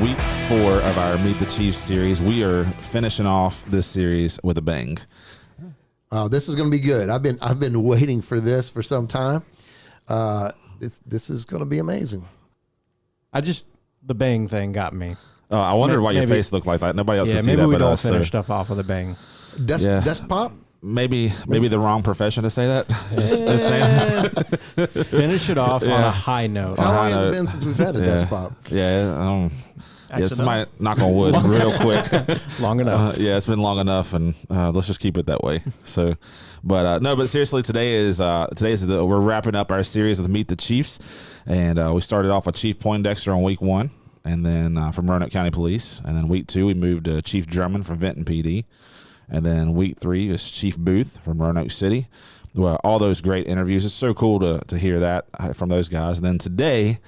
week 4 of our Meet the Chiefs series. We are finishing off this series with a bang. This is going to be good. I've been waiting for this for some time. This is going to be amazing. The bang thing got me. I wondered why your face looked like that. Nobody else could see that maybe we but don't us. finish stuff off with a bang. Desk pop? Maybe the wrong profession to say that. Just saying. Finish it off on a high note. How long has it been since we've had a desk pop? Yeah, somebody knock on wood real quick. Long enough. It's been long enough, and let's just keep it that way. So, but seriously, today is we're wrapping up our series with Meet the Chiefs, and we started off with Chief Poindexter on week 1, and then from Roanoke County Police, and then week 2 we moved to Chief Drummond from Benton PD. And then week 3 is Chief Booth from Roanoke City. Well, all those great interviews. It's so cool to hear that from those guys. And then today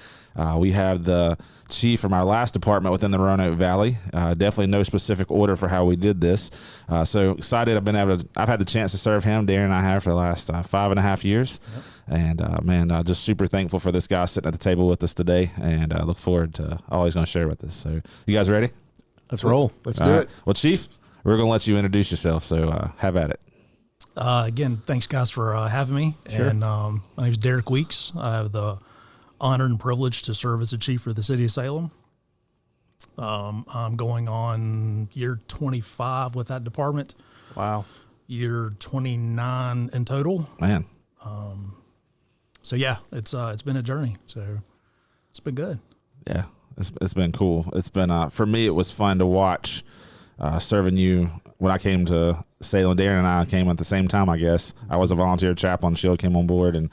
we have the chief from our last department within the Roanoke Valley. Definitely no specific order for how we did this. So excited. I've had the chance to serve him. Darren and I have for the last 5.5 years. Yep. And just super thankful for this guy sitting at the table with us today. And look forward to all he's going to share with us. So you guys ready? Let's roll. Let's do it. Well, Chief, we're going to let you introduce yourself, so have at it. Again, thanks, guys, for having me. Sure. And my name is Derek Weeks. I have the honor and privilege to serve as the chief for the city of Salem. I'm going on year 25 with that department. Wow. Year 29 in total. Man. So, yeah, it's been a journey. So it's been good. Yeah, it's been cool. It's been, for me, it was fun to watch serving you when I came to Salem. Darren and I came at the same time, I guess. I was a volunteer chaplain. Shield came on board, and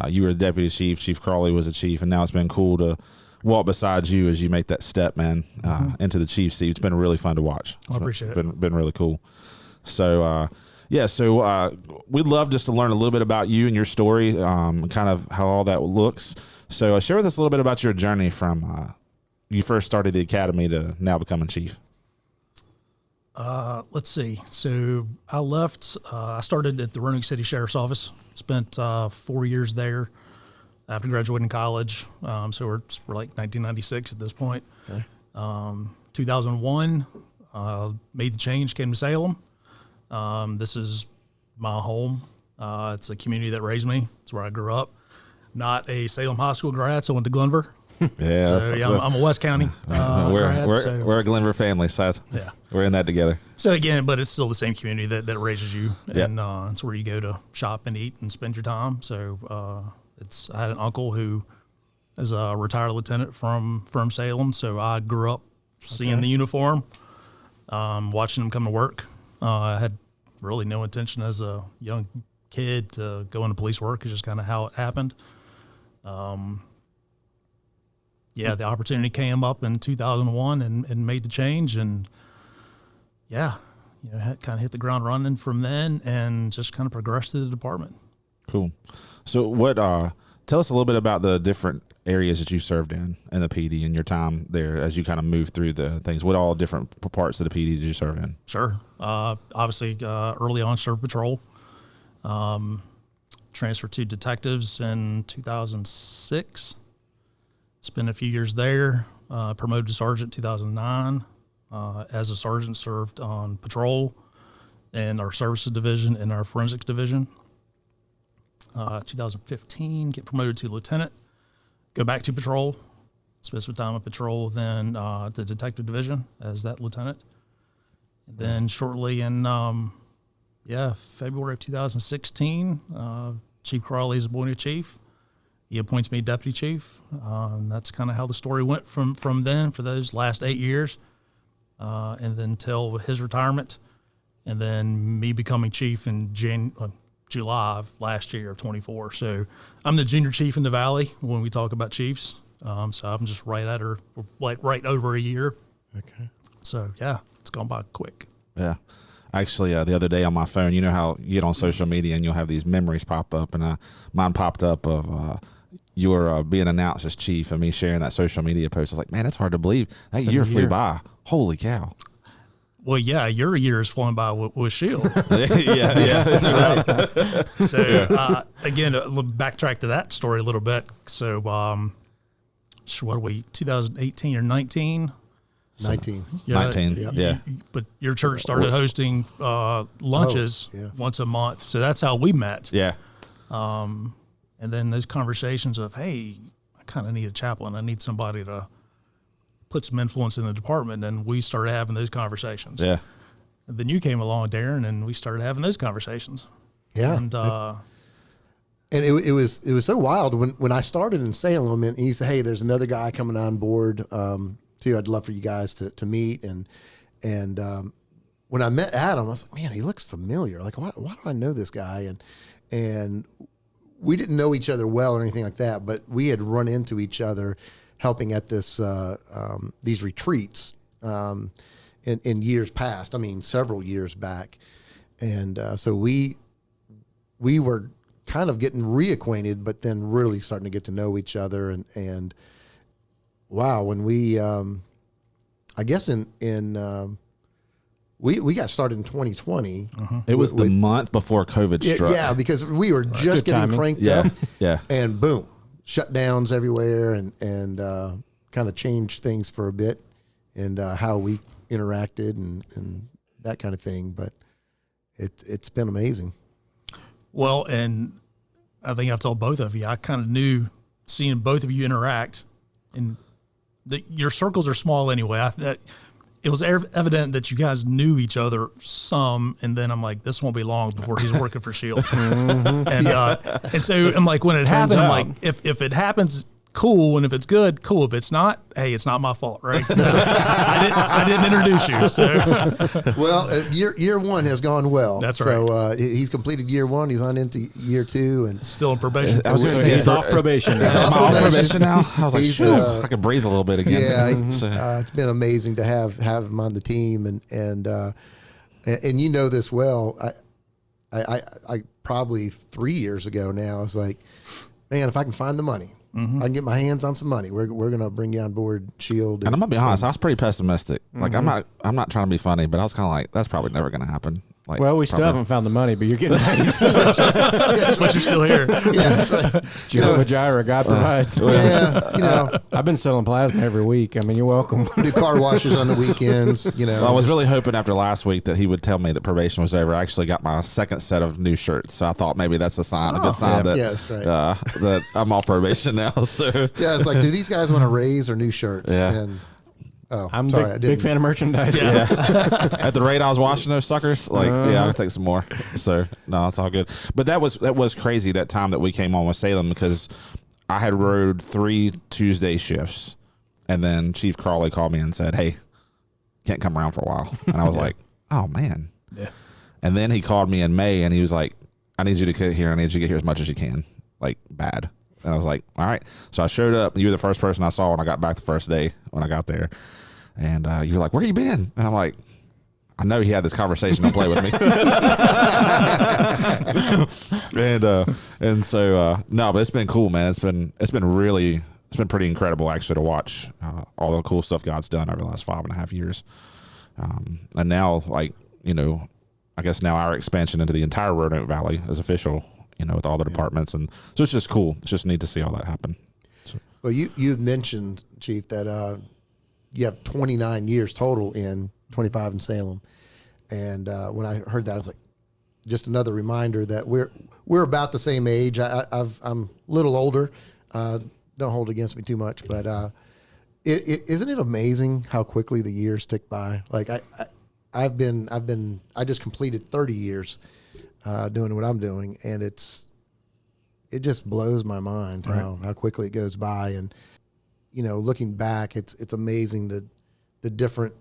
you were the deputy chief. Chief Crawley was the chief, and now it's been cool to walk beside you as you make that step, man, into the chief seat. It's been really fun to watch. I appreciate it. Been really cool. So, we'd love just to learn a little bit about you and your story, kind of how all that looks. So share with us a little bit about your journey from you first started the academy to now becoming chief. Let's see. So I left. I started at the Roanoke City Sheriff's Office. Spent 4 years there after graduating college. So we're like 1996 at this point. Okay. 2001, made the change, came to Salem. This is my home. It's a community that raised me. It's where I grew up. Not a Salem High School grad, so I went to Glenver. Yeah, so I'm a West County grad. We're a Glenver family, so yeah, we're in that together. So again, but it's still the same community that raises you, Yep. and it's where you go to shop and eat and spend your time. So I had an uncle who is a retired lieutenant from Salem, so I grew up seeing the uniform, watching him come to work. I had really no intention as a young kid to go into police work. It's just kind of how it happened. The opportunity came up in 2001 and made the change, and kind of hit the ground running from then, and just kind of progressed through the department. Cool. So what? Tell us a little bit about the different areas that you served in the PD and your time there as you kind of moved through the things. What all different parts of the PD did you serve in? Sure. Obviously, early on served patrol. Transferred to detectives in 2006. Spent a few years there, promoted to sergeant 2009. As a sergeant, served on patrol and our services division and our forensics division. 2015, get promoted to lieutenant, go back to patrol, spent some time on patrol, then the detective division as that lieutenant. And then shortly in February of 2016, Chief Crawley is appointed chief. He appoints me deputy chief. And that's kind of how the story went from then for those last 8 years. And then until his retirement, and then me becoming chief in July of last year of 24. So I'm the junior chief in the Valley when we talk about chiefs. So I'm just right over a year. Okay. So, yeah, it's gone by quick. Yeah. Actually, the other day on my phone, you know how you get on social media and you'll have these memories pop up, and mine popped up of you were being announced as chief and me sharing that social media post. I was like, man, it's hard to believe. That year flew by. Holy cow. Well, yeah, your year is flown by with SHIELD. yeah, that's right. So, again, backtrack to that story a little bit. So, what are we, 2018 or 19? 19. 19. Yeah. But your church started hosting lunches once a month. So that's how we met. Yeah. And then those conversations of, hey, I kind of need a chaplain. I need somebody to put some influence in the department. And we started having those conversations. Yeah. And then you came along, Darren, and we started having those conversations. Yeah. And it was so wild when I started in Salem, and he said, "Hey, there's another guy coming on board too. I'd love for you guys to meet." And when I met Adam, I was like, "Man, he looks familiar. Like, why do I know this guy?" And we didn't know each other well or anything like that, but we had run into each other helping at this these retreats in years past. I mean, several years back, and so we were kind of getting reacquainted, but then really starting to get to know each other. And wow, when we, I guess we got started in 2020. It was the month before COVID struck. Yeah, because we were just getting timing. cranked Yeah. up, Yeah. and boom, shutdowns everywhere, and kind of changed things for a bit, and how we interacted and that kind of thing. But it's been amazing. well, and I think I've told both of you, I kind of knew seeing both of you interact, and your circles are small anyway. It was evident that you guys knew each other some, and then I'm like, this won't be long before he's working for SHIELD. And so I'm like, when it happened, I'm like, if it happens, cool, and if it's good, cool. If it's not, hey, it's not my fault, right? I didn't introduce you, so. Well, year one has gone well. That's right. So he's completed year one. He's on into year two, and Still in probation. I was going to say, He's off probation. He's am I off off probation now? I was like, He's, phew, I can breathe a little bit again. yeah, So- it's been amazing to have him on the team, and you know this well. I probably 3 years ago now, I was like, man, if I can find the money. I can get my hands on some money. We're gonna bring you on board SHIELD. And I'm gonna be honest, I was pretty pessimistic. Like I'm not trying to be funny, but I was kind of like, that's probably never gonna happen. Like, Well, we still probably- haven't found the money, but you're getting paid. But you're still here. Yeah, that's right. Jehovah Jireh, God provides. Yeah, I've been selling plasma every week. I mean, you're welcome. do car washes on the weekends. Well, I was really hoping after last week that he would tell me that probation was over. I actually got my second set of new shirts, so I thought maybe that's a sign, a good sign that that's right. that I'm off probation now. So Yeah, it's like, do these guys want to raise or new shirts? Yeah. And I'm sorry, I a big didn't. fan of merchandise. at the rate I was washing those suckers, like yeah, I'll take some more. So no, it's all good. But that was crazy that time that we came on with Salem, because I had rode 3 Tuesday shifts, and then Chief Crawley called me and said, "Hey, can't come around for a while," and I was like, "Oh man." Yeah. And then he called me in May, and he was like, "I need you to get here. I need you to get here as much as you can, like bad." And I was like, "All right." So I showed up. You were the first person I saw when I got back the first day when I got there. And you were like, "Where you been?" And I'm like, I know he had this conversation to play with me. and so no, but it's been cool, man. It's been pretty incredible actually to watch all the cool stuff God's done over the last 5.5 years. And now, like, you know, I guess now our expansion into the entire Roanoke Valley is official, you know, with all the departments. And so it's just cool. It's just neat to see all that happen. Well, you mentioned, Chief, that you have 29 years total in 25 in Salem, and when I heard that, I was like, just another reminder that we're about the same age. I'm a little older. Don't hold it against me too much, but isn't it amazing how quickly the years tick by? Like I just completed 30 years doing what I'm doing, and it just blows my mind how quickly it goes by. And you know, looking back, it's amazing the different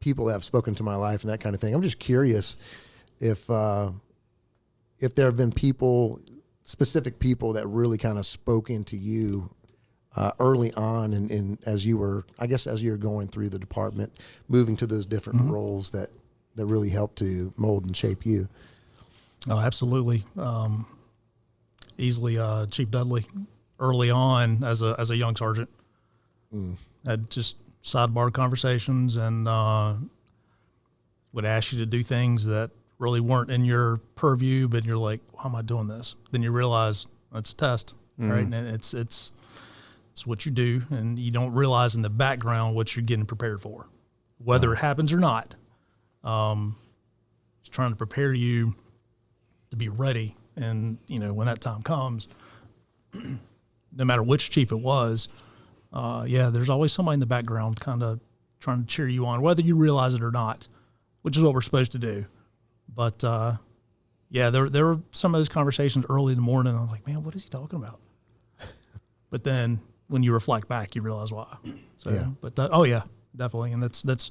people that have spoken to my life and that kind of thing. I'm just curious if there have been specific people that really kind of spoke into you early on, and as you were going through the department, moving to those different roles that really helped to mold and shape you. Oh, absolutely. Easily, Chief Dudley, early on as a young sergeant, had just sidebar conversations and would ask you to do things that really weren't in your purview, but you're like, why am I doing this? Then you realize it's a test, right? And it's It's what you do, and you don't realize in the background what you're getting prepared for, whether it happens or not. It's trying to prepare you to be ready, and when that time comes, no matter which chief it was, there's always somebody in the background kind of trying to cheer you on, whether you realize it or not, which is what we're supposed to do. But there were some of those conversations early in the morning. I was like, man, what is he talking about? But then when you reflect back, you realize why. So, Yeah. But definitely, and that's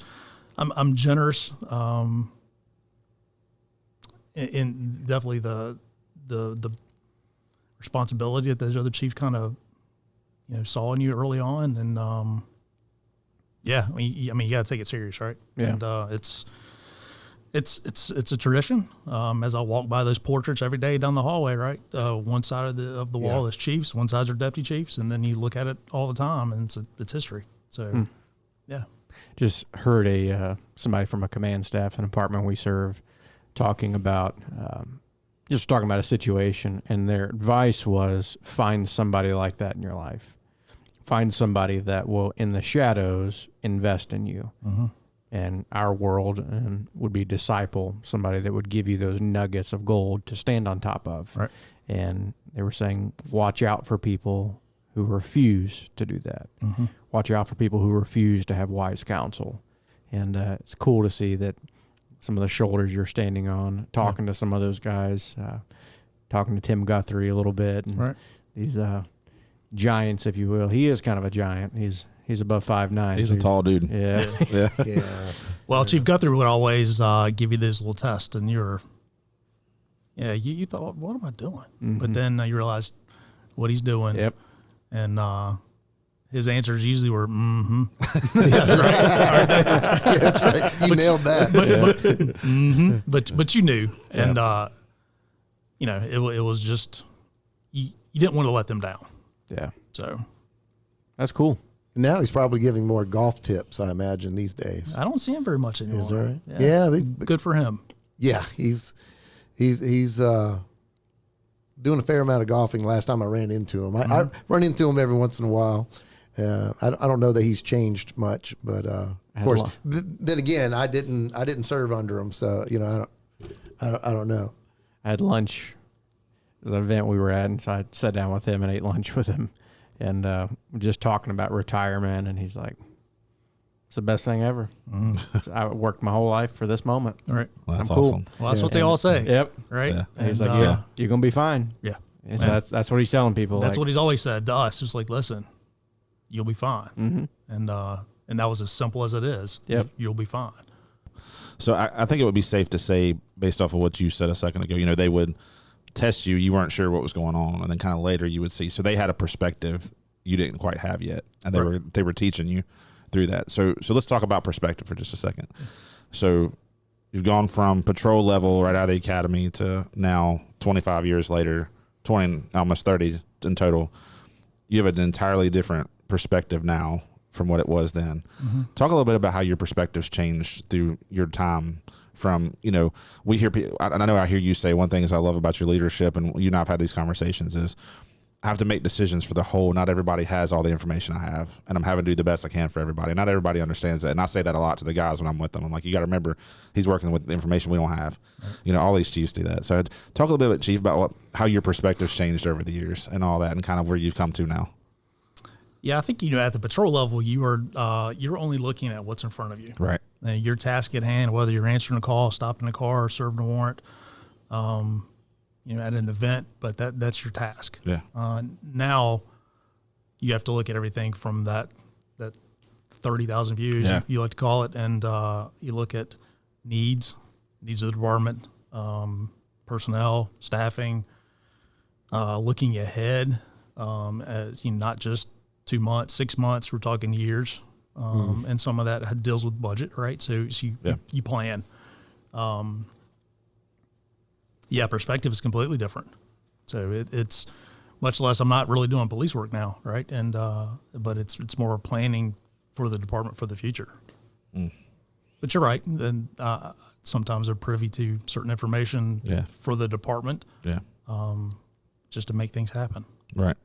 I'm generous. In definitely the responsibility that those other chiefs kind of saw in you early on, and I mean you got to take it serious, right? Yeah. And it's a tradition. As I walk by those portraits every day down the hallway, right? One side of the wall is chiefs, one side's are deputy chiefs, and then you look at it all the time, and it's history. So, yeah. Just heard somebody from a command staff, an department we serve, talking about a situation, and their advice was find somebody like that in your life. Find somebody that will, in the shadows, invest in you. And our world would be disciple, somebody that would give you those nuggets of gold to stand on top of. Right. And they were saying, watch out for people who refuse to do that. Watch out for people who refuse to have wise counsel. And it's cool to see that some of the shoulders you're standing on, talking to some of those guys, talking to Tim Guthrie a little bit, and these giants, if you will. He is kind of a giant. He's above 5'9". He's a tall dude. Yeah. Yeah. Well, Chief Guthrie would always give you this little test, and you thought, what am I doing? But then you realized what he's doing. Yep. And his answers usually were, That's right. You nailed that. but you knew, and it was just you didn't want to let them down. Yeah. So That's cool. Now he's probably giving more golf tips, I imagine, these days. I don't see him very much anymore. Is that right? Yeah, Yeah, good for him. yeah, he's doing a fair amount of golfing. Last time I ran into him, I run into him every once in a while. I don't know that he's changed much, but of course, then again, I didn't serve under him, so I don't know. I had lunch. It was an event we were at, and so I sat down with him and ate lunch with him, and just talking about retirement, and he's like, it's the best thing ever. So I worked my whole life for this moment. All right. Well, that's I'm cool. awesome. Well, that's what they all say. Yep. Right. Yeah. And he's And, like, yeah, you're going to be fine. yeah. And so that's what he's telling people. That's like, what he's always said to us. It's like, listen, you'll be fine. And that was as simple as it is. Yep. You'll be fine. So I think it would be safe to say, based off of what you said a second ago, they would test you. You weren't sure what was going on, and then kind of later you would see. So they had a perspective you didn't quite have yet, and they were teaching you through that. So let's talk about perspective for just a second. So you've gone from patrol level right out of the academy to now 25 years later, 20, almost 30 in total. You have an entirely different perspective now from what it was then. Talk a little bit about how your perspectives changed through your time. From, we hear people, and I know I hear you say one thing is I love about your leadership, and you and I've had these conversations, is I have to make decisions for the whole. Not everybody has all the information I have, and I'm having to do the best I can for everybody. Not everybody understands that, and I say that a lot to the guys when I'm with them. I'm like, you got to remember, he's working with information we don't have. Right. All these chiefs do that. So talk a little bit, Chief, about how your perspectives changed over the years and all that, and kind of where you've come to now. Yeah, I think at the patrol level, you're only looking at what's in front of you. Right. Your task at hand, whether you're answering a call, stopping a car, or serving a warrant, at an event, but that's your task. Yeah. Now you have to look at everything from that 30,000 views, you like to call it, and you look at needs of the department, personnel, staffing, looking ahead, as not just 2 months, 6 months, we're talking years. And some of that deals with budget, right? So you plan. Perspective is completely different. So it's much less. I'm not really doing police work now, right? And but it's more planning for the department for the future. But you're right. And sometimes they're privy to certain information for the department. Yeah. Just to make things happen. Right.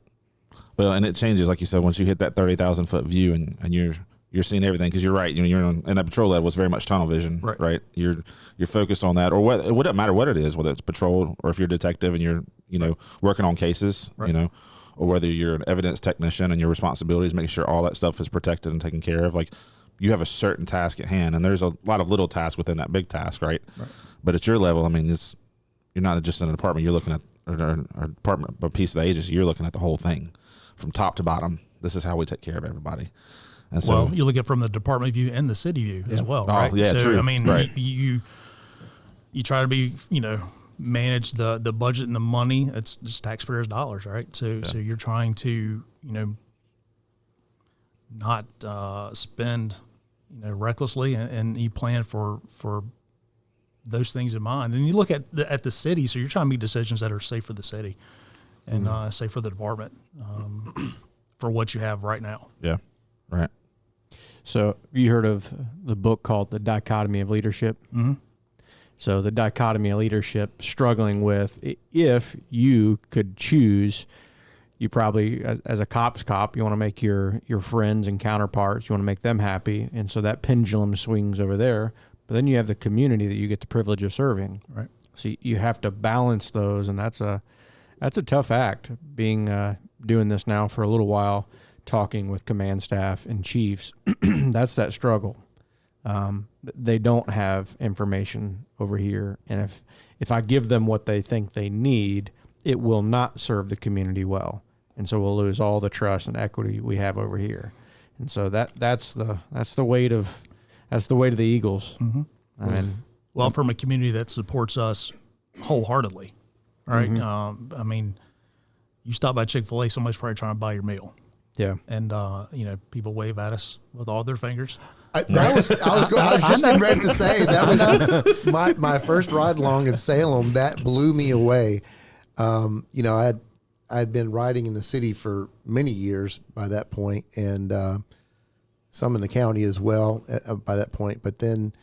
Well, and it changes, like you said, once you hit that 30,000 foot view and you're seeing everything, because you're right. You're in that patrol level was very much tunnel vision, right? You're focused on that, or what? It wouldn't matter what it is, whether it's patrol or if you're a detective and you're working on cases, or whether you're an evidence technician and your responsibility is making sure all that stuff is protected and taken care of. Like, you have a certain task at hand, and there's a lot of little tasks within that big task, right? But at your level, I mean, you're not just in a department. You're looking at a department, a piece of the agency. You're looking at the whole thing from top to bottom. This is how we take care of everybody. And so, well, you look at it from the department view and the city view as well, right? Oh, yeah, so, true. I mean, right. you try to be, manage the budget and the money. It's just taxpayers' dollars, right? So you're trying to, not spend, recklessly, and you plan for those things in mind. And you look at the city, so you're trying to make decisions that are safe for the city and safe for the department for what you have right now. Yeah, right. So you heard of the book called The Dichotomy of Leadership? Mm-hmm. So the dichotomy of leadership, struggling with, if you could choose, you probably, as a cop's cop, you want to make your friends and counterparts, you want to make them happy. And so that pendulum swings over there. But then you have the community that you get the privilege of serving. Right. So you have to balance those, and that's a tough act, being doing this now for a little while, talking with command staff and chiefs. That's that struggle. They don't have information over here, and if I give them what they think they need, it will not serve the community well, and so we'll lose all the trust and equity we have over here. And so that's the weight of the Eagles. Mm-hmm. I mean, well, from a community that supports us wholeheartedly, right? Mm-hmm. I mean, you stop by Chick-fil-A, somebody's probably trying to buy your meal. yeah. And people wave at us with all their fingers. I was just getting ready to say that was my first ride along in Salem. That blew me away. I had been riding in the city for many years by that point, and some in the county as well by that point. But then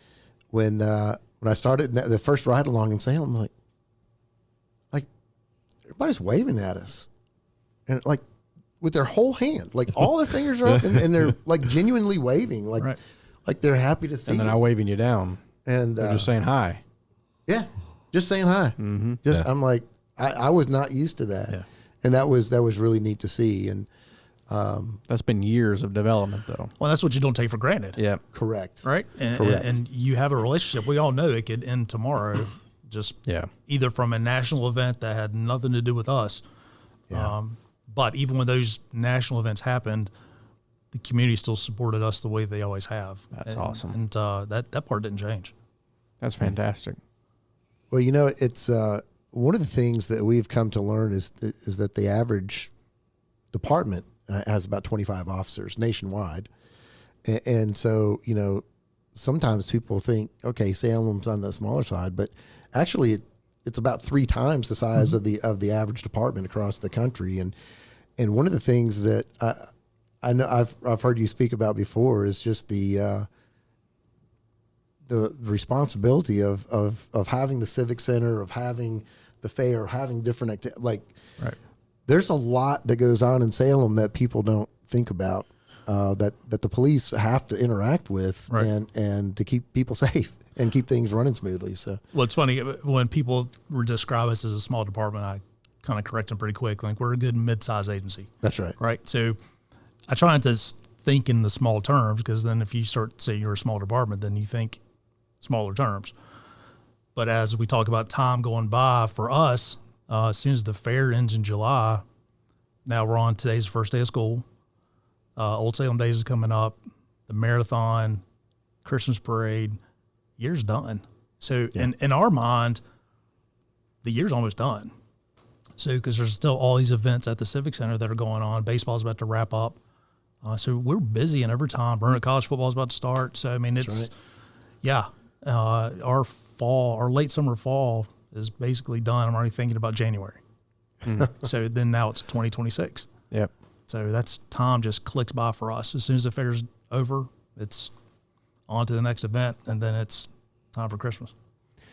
when I started the first ride along in Salem, I was like everybody's waving at us, and like with their whole hand, like all their fingers are up, and they're like genuinely waving, like. Right. Like they're happy to see And then you. I'm waving you down. And They're just saying hi. yeah, just saying hi. Mm-hmm. I'm like, I was not used to that, Yeah. and that was really neat to see. And That's been years of development, though. Well, that's what you don't take for granted. Yeah. correct, Right? And, Correct. and you have a relationship. We all know it could end tomorrow, just Yeah. either from a national event that had nothing to do with us. Yeah. But even when those national events happened, the community still supported us the way they always have. That's And- awesome. And that part didn't change. That's fantastic. Well, it's one of the things that we've come to learn is that the average department has about 25 officers nationwide, and so sometimes people think, okay, Salem's on the smaller side, but actually it's about 3 times the size of the average department across the country. And one of the things that I know I've heard you speak about before is just the responsibility of having the civic center, of having the fair, having different Right. There's a lot that goes on in Salem that people don't think about, that the police have to interact with, Right. and to keep people safe and keep things running smoothly. So Well, it's funny when people describe us as a small department, I kind of correct them pretty quick. Like, we're a good mid-sized agency, that's right. right? So I try not to think in the small terms, because then if you start to say you're a small department, then you think smaller terms. But as we talk about time going by for us, as soon as the fair ends in July, now we're on today's the first day of school. Old Salem Days is coming up, the marathon, Christmas parade, year's done. So in our mind, the year's almost done. So because there's still all these events at the Civic Center that are going on. Baseball's about to wrap up. So we're busy in overtime. Burnett College football is about to start. So, I mean, our late summer fall is basically done. I'm already thinking about January. So then now it's 2026. Yep. So that's time just clicks by for us. As soon as the fair's over, it's on to the next event, and then it's time for Christmas.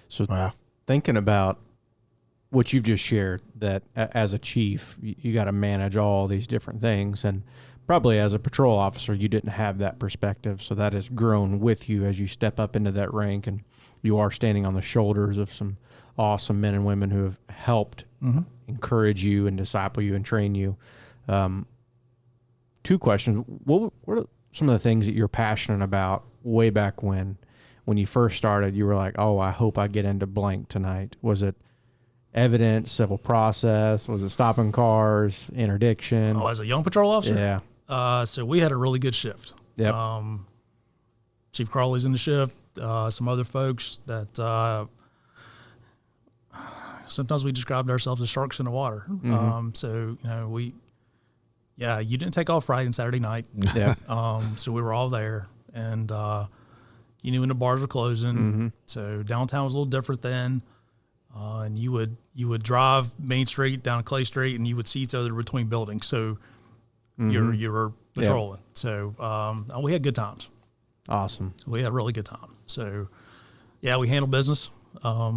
So Wow. thinking about what you've just shared, that as a chief, you got to manage all these different things. And probably as a patrol officer, you didn't have that perspective. So that has grown with you as you step up into that rank, and you are standing on the shoulders of some awesome men and women who have helped encourage you and disciple you and train you. Two questions. What are some of the things that you're passionate about way back when you first started? You were like, oh, I hope I get into blank tonight. Was it evidence, civil process? Was it stopping cars, interdiction? Oh, as a young patrol officer? Yeah. So we had a really good shift. Yep. Chief Crawley's in the shift. Some other folks that sometimes we described ourselves as sharks in the water. So, you didn't take off Friday and Saturday night. Yeah. So we were all there, and you knew when the bars were closing. So downtown was a little different then. And you would drive Main Street down Clay Street, and you would see each other between buildings. So you were patrolling. So we had good times. Awesome. We had a really good time. So we handled business. I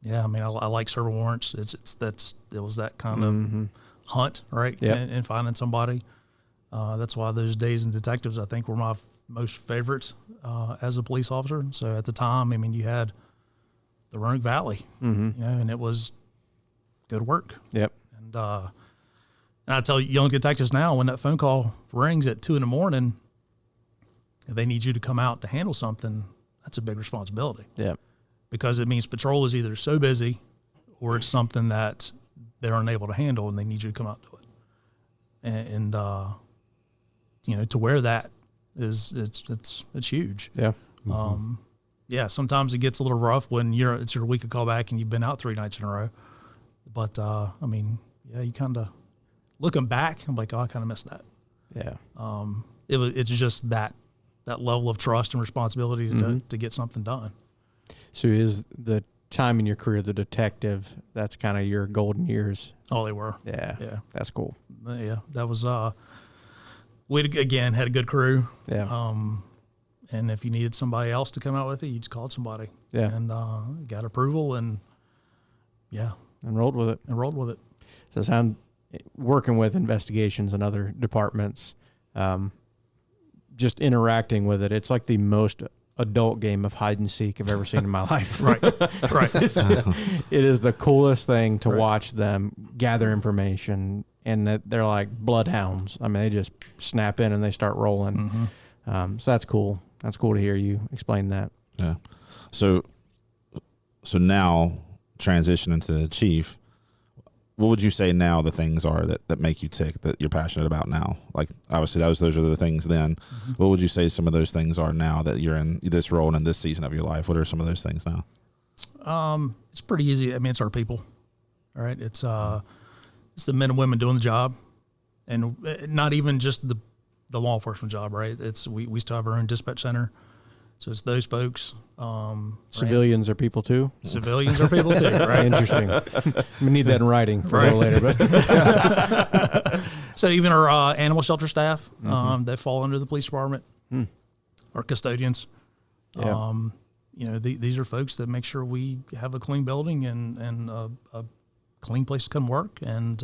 mean, I like serving warrants. It was that kind of hunt, right? Yep. And finding somebody. That's why those days in detectives, I think, were my most favorites as a police officer. So at the time, I mean, you had the Roanoke Valley, and it was go to work. Yep. And I tell young detectives now, when that phone call rings at 2 a.m, if they need you to come out to handle something, that's a big responsibility. Yep. Because it means patrol is either so busy or it's something that they're unable to handle and they need you to come out to it. And to wear that is it's huge. Yeah. Sometimes it gets a little rough when it's your week of callback and you've been out 3 nights in a row. But you kind of looking back, I'm like, oh, I kind of missed that. Yeah. It's just that level of trust and responsibility to get something done. So is the time in your career, the detective, that's kind of your golden years? Oh, they were. Yeah. That's cool. Yeah, that was, we again had a good crew. Yeah. And if you needed somebody else to come out with you, you just called somebody. Yeah. And got approval and Enrolled with it. So working with investigations and other departments, just interacting with it, it's like the most adult game of hide and seek I've ever seen in my life. Right. It is the coolest thing to watch them gather information, and that they're like bloodhounds. I mean, they just snap in and they start rolling. So that's cool. That's cool to hear you explain that. Yeah. So now transitioning to the chief, what would you say now the things are that make you tick, that you're passionate about now? Like, obviously those are the things then. What would you say some of those things are now that you're in this role and in this season of your life? What are some of those things now? It's pretty easy. I mean, it's our people. All right. It's the men and women doing the job, and not even just the law enforcement job, right? We still have our own dispatch center. So it's those folks. Civilians are people too? Civilians are people too, right? Interesting. We need that in writing for a little later. But So even our animal shelter staff that fall under the police department, our custodians, these are folks that make sure we have a clean building and a clean place to come work. And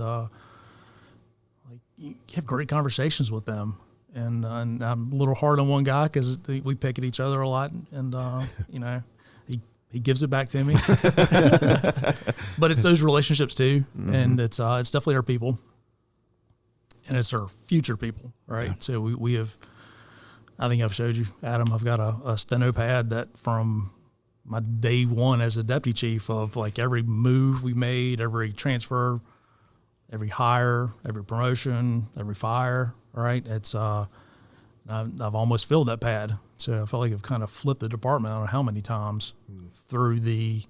you have great conversations with them. And I'm a little hard on one guy because we pick at each other a lot, and he gives it back to me. But it's those relationships too, and it's definitely our people, and it's our future people, right? Yeah. So we have, I think I've showed you, Adam. I've got a steno pad that from my day one as a deputy chief of like every move we made, every transfer, every hire, every promotion, every fire. Right, it's I've almost filled that pad, so I feel like I've kind of flipped the department. I don't know how many times through the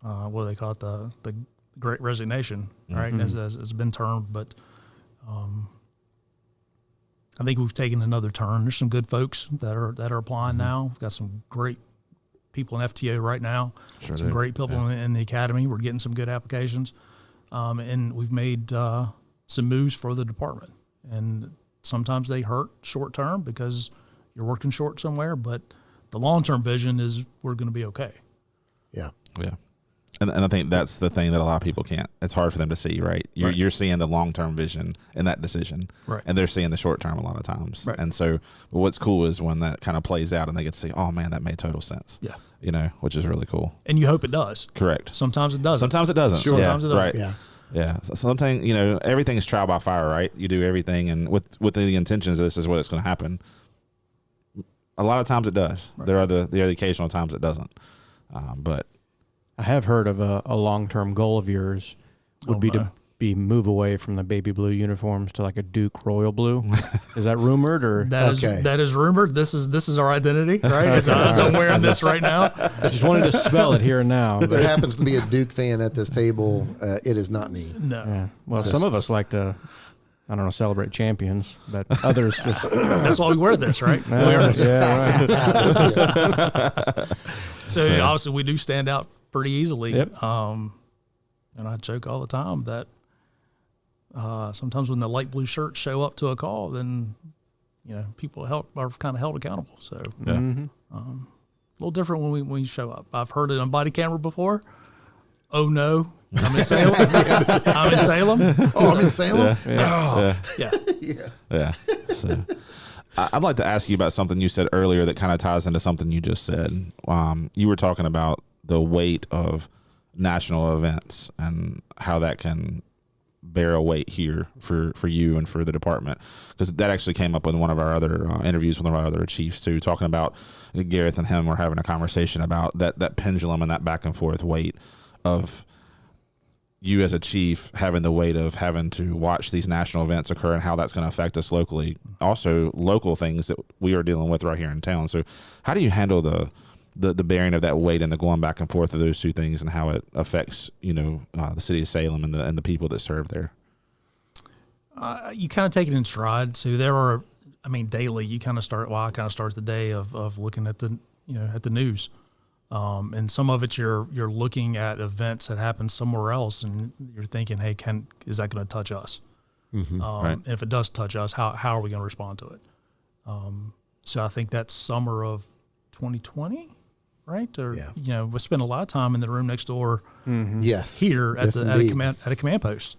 what do they call it, the Great Resignation, right? As it's been termed, but I think we've taken another turn. There's some good folks that are applying now. We've got some great people in FTO right now. Some great people in the academy. We're getting some good applications, and we've made some moves for the department. And sometimes they hurt short term because you're working short somewhere, but the long term vision is we're going to be okay. Yeah. Yeah. And I think that's the thing that a lot of people can't. It's hard for them to see, right? You're seeing the long-term vision in that decision, Right. and they're seeing the short-term a lot of times. Right. And so, but what's cool is when that kind of plays out and they get to see, oh man, that made total sense. Yeah. You know, which is really cool. And you hope it does. Correct. Sometimes it doesn't. Sometimes it doesn't. Sure. Yeah, Sometimes it doesn't. right. Yeah. Yeah. So something, you know, everything is trial by fire, right? You do everything, and with the intentions, this is what it's going to happen. A lot of times it does. Right. There are the occasional times it doesn't. But I have heard of a long-term goal of yours would be to move away from the baby blue uniforms to like a Duke royal blue. Is that rumored or? That is rumored. This is our identity, right? As I'm wearing this right now. I just wanted to spell it here and now. If there happens to be a Duke fan at this table, it is not me. No. Yeah. Well, some of us like to, I don't know, celebrate champions, but others just. That's why we wear this, right? Yeah, right. So obviously we do stand out pretty easily. Yep. And I joke all the time that sometimes when the light blue shirts show up to a call, then you know people are kind of held accountable. So yeah. a little different when we show up. I've heard it on body camera before. Oh no, I'm in Salem. I'm in Salem. Oh, I'm in Salem? Yeah. So I'd like to ask you about something you said earlier that kind of ties into something you just said. You were talking about the weight of national events and how that can bear a weight here for you and for the department, because that actually came up in one of our other interviews with one of our other chiefs too, talking about Gareth and him were having a conversation about that pendulum and that back and forth weight of you as a chief having the weight of having to watch these national events occur and how that's going to affect us locally, also local things that we are dealing with right here in town. So how do you handle the bearing of that weight and the going back and forth of those two things and how it affects, you know, the city of Salem and the people that serve there? You kind of take it in stride. So there are, daily you kind of start, I kind of start the day of looking at at the news. And some of it you're looking at events that happen somewhere else and you're thinking, hey, is that going to touch us? Mm-hmm. Right. If it does touch us, how are we going to respond to it? So I think that summer of 2020, right? Or, we spent a lot of time in the room next door Yes. here at Yes, at a command post.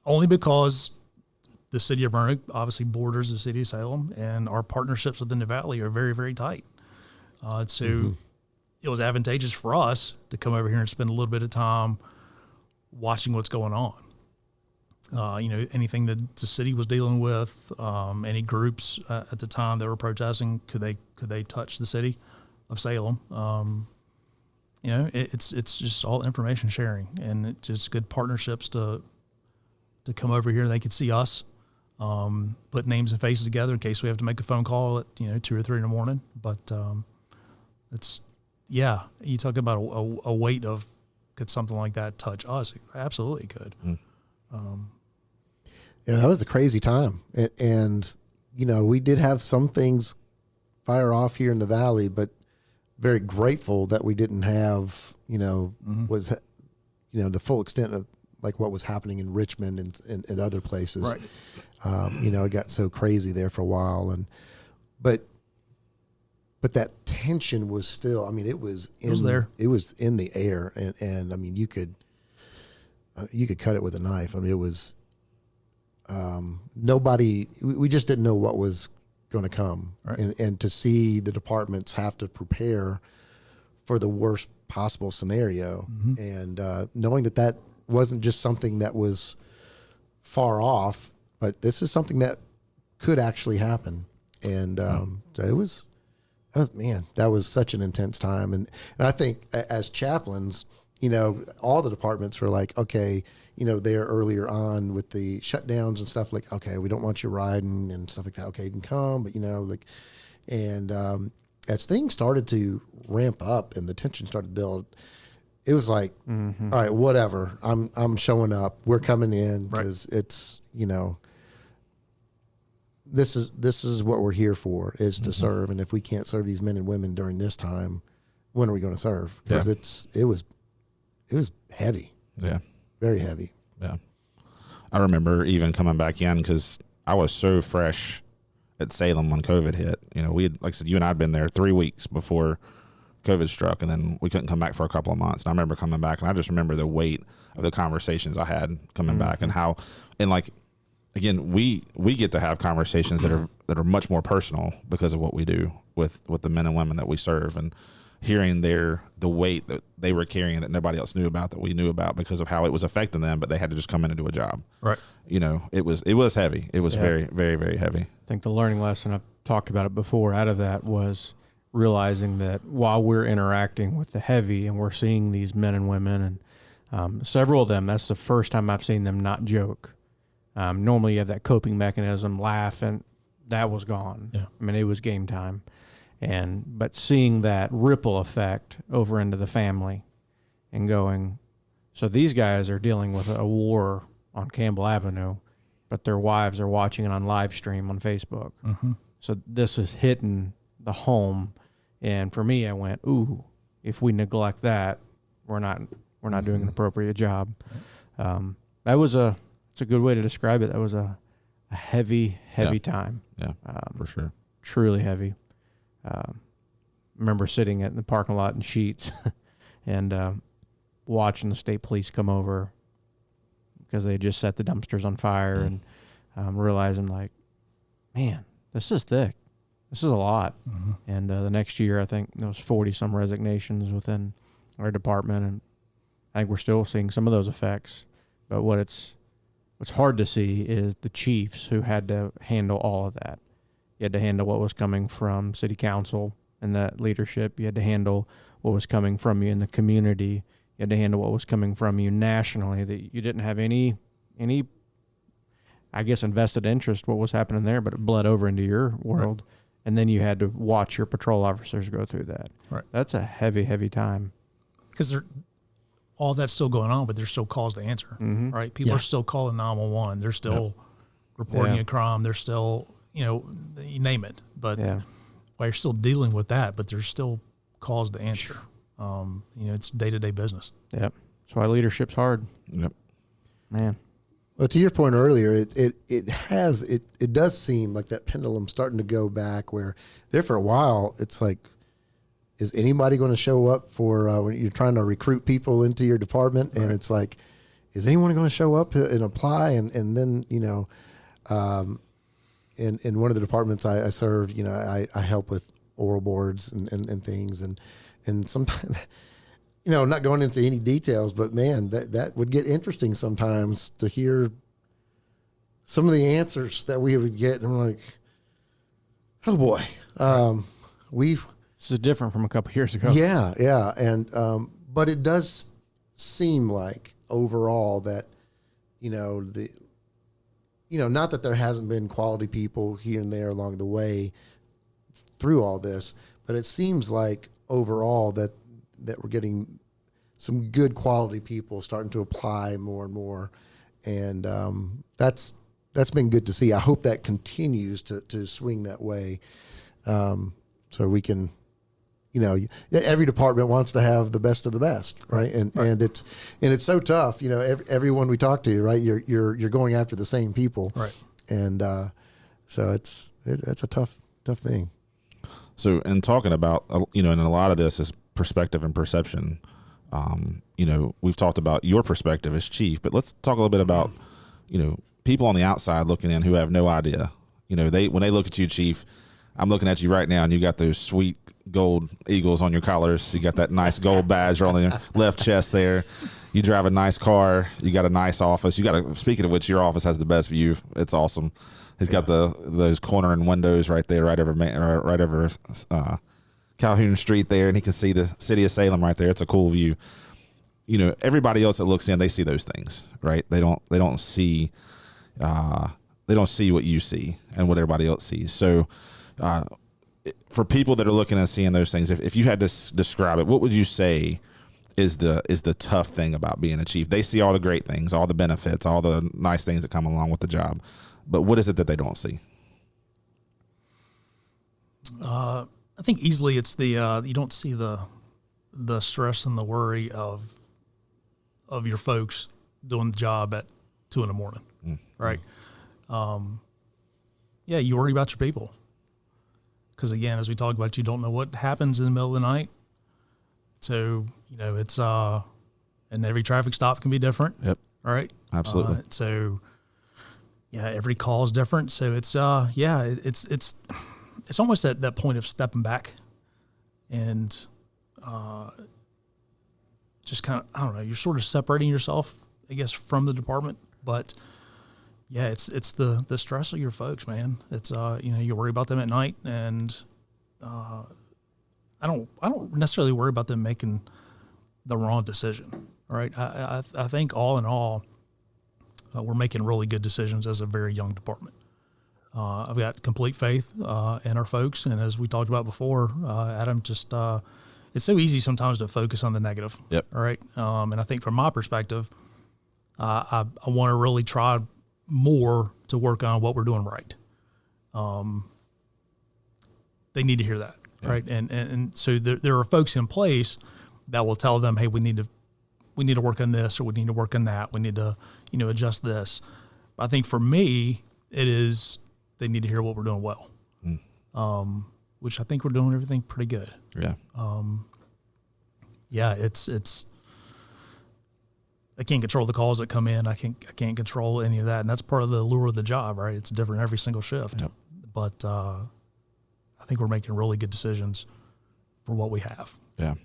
Only because the city of Roanoke obviously borders the city of Salem, and our partnerships within the valley are very, very tight. So it was advantageous for us to come over here and spend a little bit of time watching what's going on. Anything that the city was dealing with, any groups at the time that were protesting, could they touch the city of Salem? It's just all information sharing, and it's just good partnerships to come over here. They could see us, put names and faces together in case we have to make a phone call at 2 or 3 in the morning. But you talk about a weight of, could something like that touch us? It absolutely could. That was a crazy time. And we did have some things fire off here in the valley, but very grateful that we didn't have, was, the full extent of like what was happening in Richmond and other places. Right. It got so crazy there for a while. But that tension was still, it was there. It was in the air. And you could cut it with a knife. It was, we just didn't know what was going to come. Right. And to see the departments have to prepare for the worst possible scenario. And knowing that wasn't just something that was far off, but this is something that could actually happen. And so that was such an intense time. And I think as chaplains, all the departments were like, okay, there earlier on with the shutdowns and stuff, like, okay, we don't want you riding and stuff like that. Okay, you can come, but as things started to ramp up and the tension started to build, it was like, all right, whatever, I'm showing up. We're coming in because it's, this is what we're here for, is to serve. And if we can't serve these men and women during this time, when are we going to serve? Because it was heavy. Yeah. Very heavy. Yeah. I remember even coming back in because I was so fresh at Salem when COVID hit. We had, like I said, you and I had been there 3 weeks before COVID struck, and then we couldn't come back for a couple of months. And I remember coming back, and I just remember the weight of the conversations I had coming back, and how, and like, again, we get to have conversations that are much more personal because of what we do with the men and women that we serve, and hearing the weight that they were carrying that nobody else knew about, that we knew about because of how it was affecting them, but they had to just come in and do a job. Right. You know, it was heavy. It was very, very, very heavy. I think the learning lesson, I've talked about it before, out of that was realizing that while we're interacting with the heavy and we're seeing these men and women, and several of them, that's the first time I've seen them not joke. Normally you have that coping mechanism, laugh, and that was gone. Yeah. I mean, it was game time. But seeing that ripple effect over into the family and going, so these guys are dealing with a war on Campbell Avenue, but their wives are watching it on live stream on Facebook. Mm-hmm. So this is hitting the home. And for me, I went, ooh, if we neglect that, we're not doing an appropriate job. It's a good way to describe it. That was a heavy time. Yeah, for sure. Truly heavy. Remember sitting in the parking lot in Sheets and watching the state police come over because they had just set the dumpsters on fire, and realizing, like, man, this is thick. This is a lot. Mm-hmm. And the next year, I think there was 40-some resignations within our department, and I think we're still seeing some of those effects. But what's hard to see is the chiefs who had to handle all of that. You had to handle what was coming from city council and that leadership. You had to handle what was coming from you in the community. You had to handle what was coming from you nationally, that you didn't have any, I guess, invested interest what was happening there, but it bled over into your world. Right. And then you had to watch your patrol officers go through that. Right. That's a heavy, heavy time. Because all that's still going on, but there's still calls to answer, right? People are still calling 911. They're still reporting a crime. They're still, you name it. But while you're still dealing with that, but there's still calls to answer. It's day-to-day business. Yep. That's why leadership's hard. Yep. Man. Well, to your point earlier, it does seem like that pendulum starting to go back, where there for a while it's like, is anybody going to show up for when you're trying to recruit people into your department? And it's like, is anyone going to show up and apply? And then, in one of the departments I serve, I help with oral boards and things. And sometimes, not going into any details, but man, that would get interesting sometimes to hear some of the answers that we would get. And I'm like, oh boy, This is different from a couple of years ago. Yeah. And, but it does seem like overall that, not that there hasn't been quality people here and there along the way through all this, but it seems like overall that we're getting some good quality people starting to apply more and more. And, that's been good to see. I hope that continues to swing that way. So we can, every department wants to have the best of the best, right? And it's so tough. Everyone we talk to, right? You're going after the same people, right? And so it's a tough thing. So, in talking about, and a lot of this is perspective and perception. We've talked about your perspective as chief, but let's talk a little bit about, people on the outside looking in who have no idea. When they look at you, chief, I'm looking at you right now, and you got those sweet gold eagles on your collars. You got that nice gold badge on your left chest there. You drive a nice car. You got a nice office. Speaking of which, your office has the best view. It's awesome. He's got those cornering windows right there, right over Calhoun Street there, and he can see the city of Salem right there. It's a cool view. Everybody else that looks in, they see those things, right? They don't see what you see and what everybody else sees. So, for people that are looking and seeing those things, if you had to describe it, what would you say is the tough thing about being a chief? They see all the great things, all the benefits, all the nice things that come along with the job, but what is it that they don't see? I think easily it's the you don't see the stress and the worry of your folks doing the job at 2 a.m, right? You worry about your people. Because again, as we talked about, you don't know what happens in the middle of the night. So, it's, and every traffic stop can be different. Yep. All right. Absolutely. So yeah, every call is different. So it's, it's almost at that point of stepping back and, just kind of, I don't know, you're sort of separating yourself, I guess, from the department, but yeah, it's the stress of your folks, man. It's, you worry about them at night, and, I don't necessarily worry about them making the wrong decision. All right. I think all in all, we're making really good decisions as a very young department. I've got complete faith in our folks, and as we talked about before, Adam, just it's so easy sometimes to focus on the negative. Yep. All right. And I think from my perspective, I want to really try more to work on what we're doing right. They need to hear that, right? And so there are folks in place that will tell them, hey, we need to work on this, or we need to work on that. We need to, adjust this. But I think for me, it is they need to hear what we're doing well, which I think we're doing everything pretty good. Yeah. Yeah, it's. I can't control the calls that come in. I can't control any of that, and that's part of the allure of the job, right? It's different every single shift. Yep. But I think we're making really good decisions for what we have. Yeah.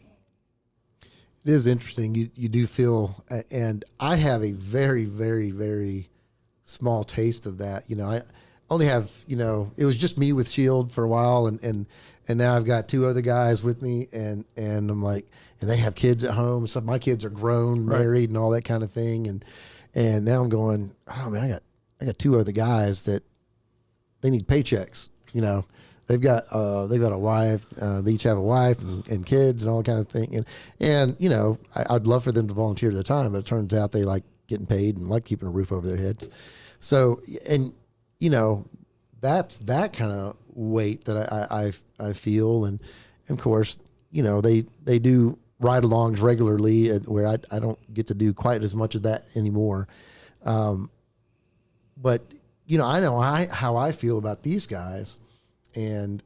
It is interesting. You do feel, and I have a very, very, very small taste of that. I only have, it was just me with SHIELD for a while, and now I've got two other guys with me, and I'm like, and they have kids at home. So my kids are grown, married, and all that kind of thing, and now I'm going, oh man, I got two other guys that they need paychecks. They've got a wife. They each have a wife and kids and all that kind of thing. And I'd love for them to volunteer their time, but it turns out they like getting paid and like keeping a roof over their heads. So, and that's that kind of weight that I feel. And of course, they do ride-alongs regularly where I don't get to do quite as much of that anymore. But I know how I feel about these guys. And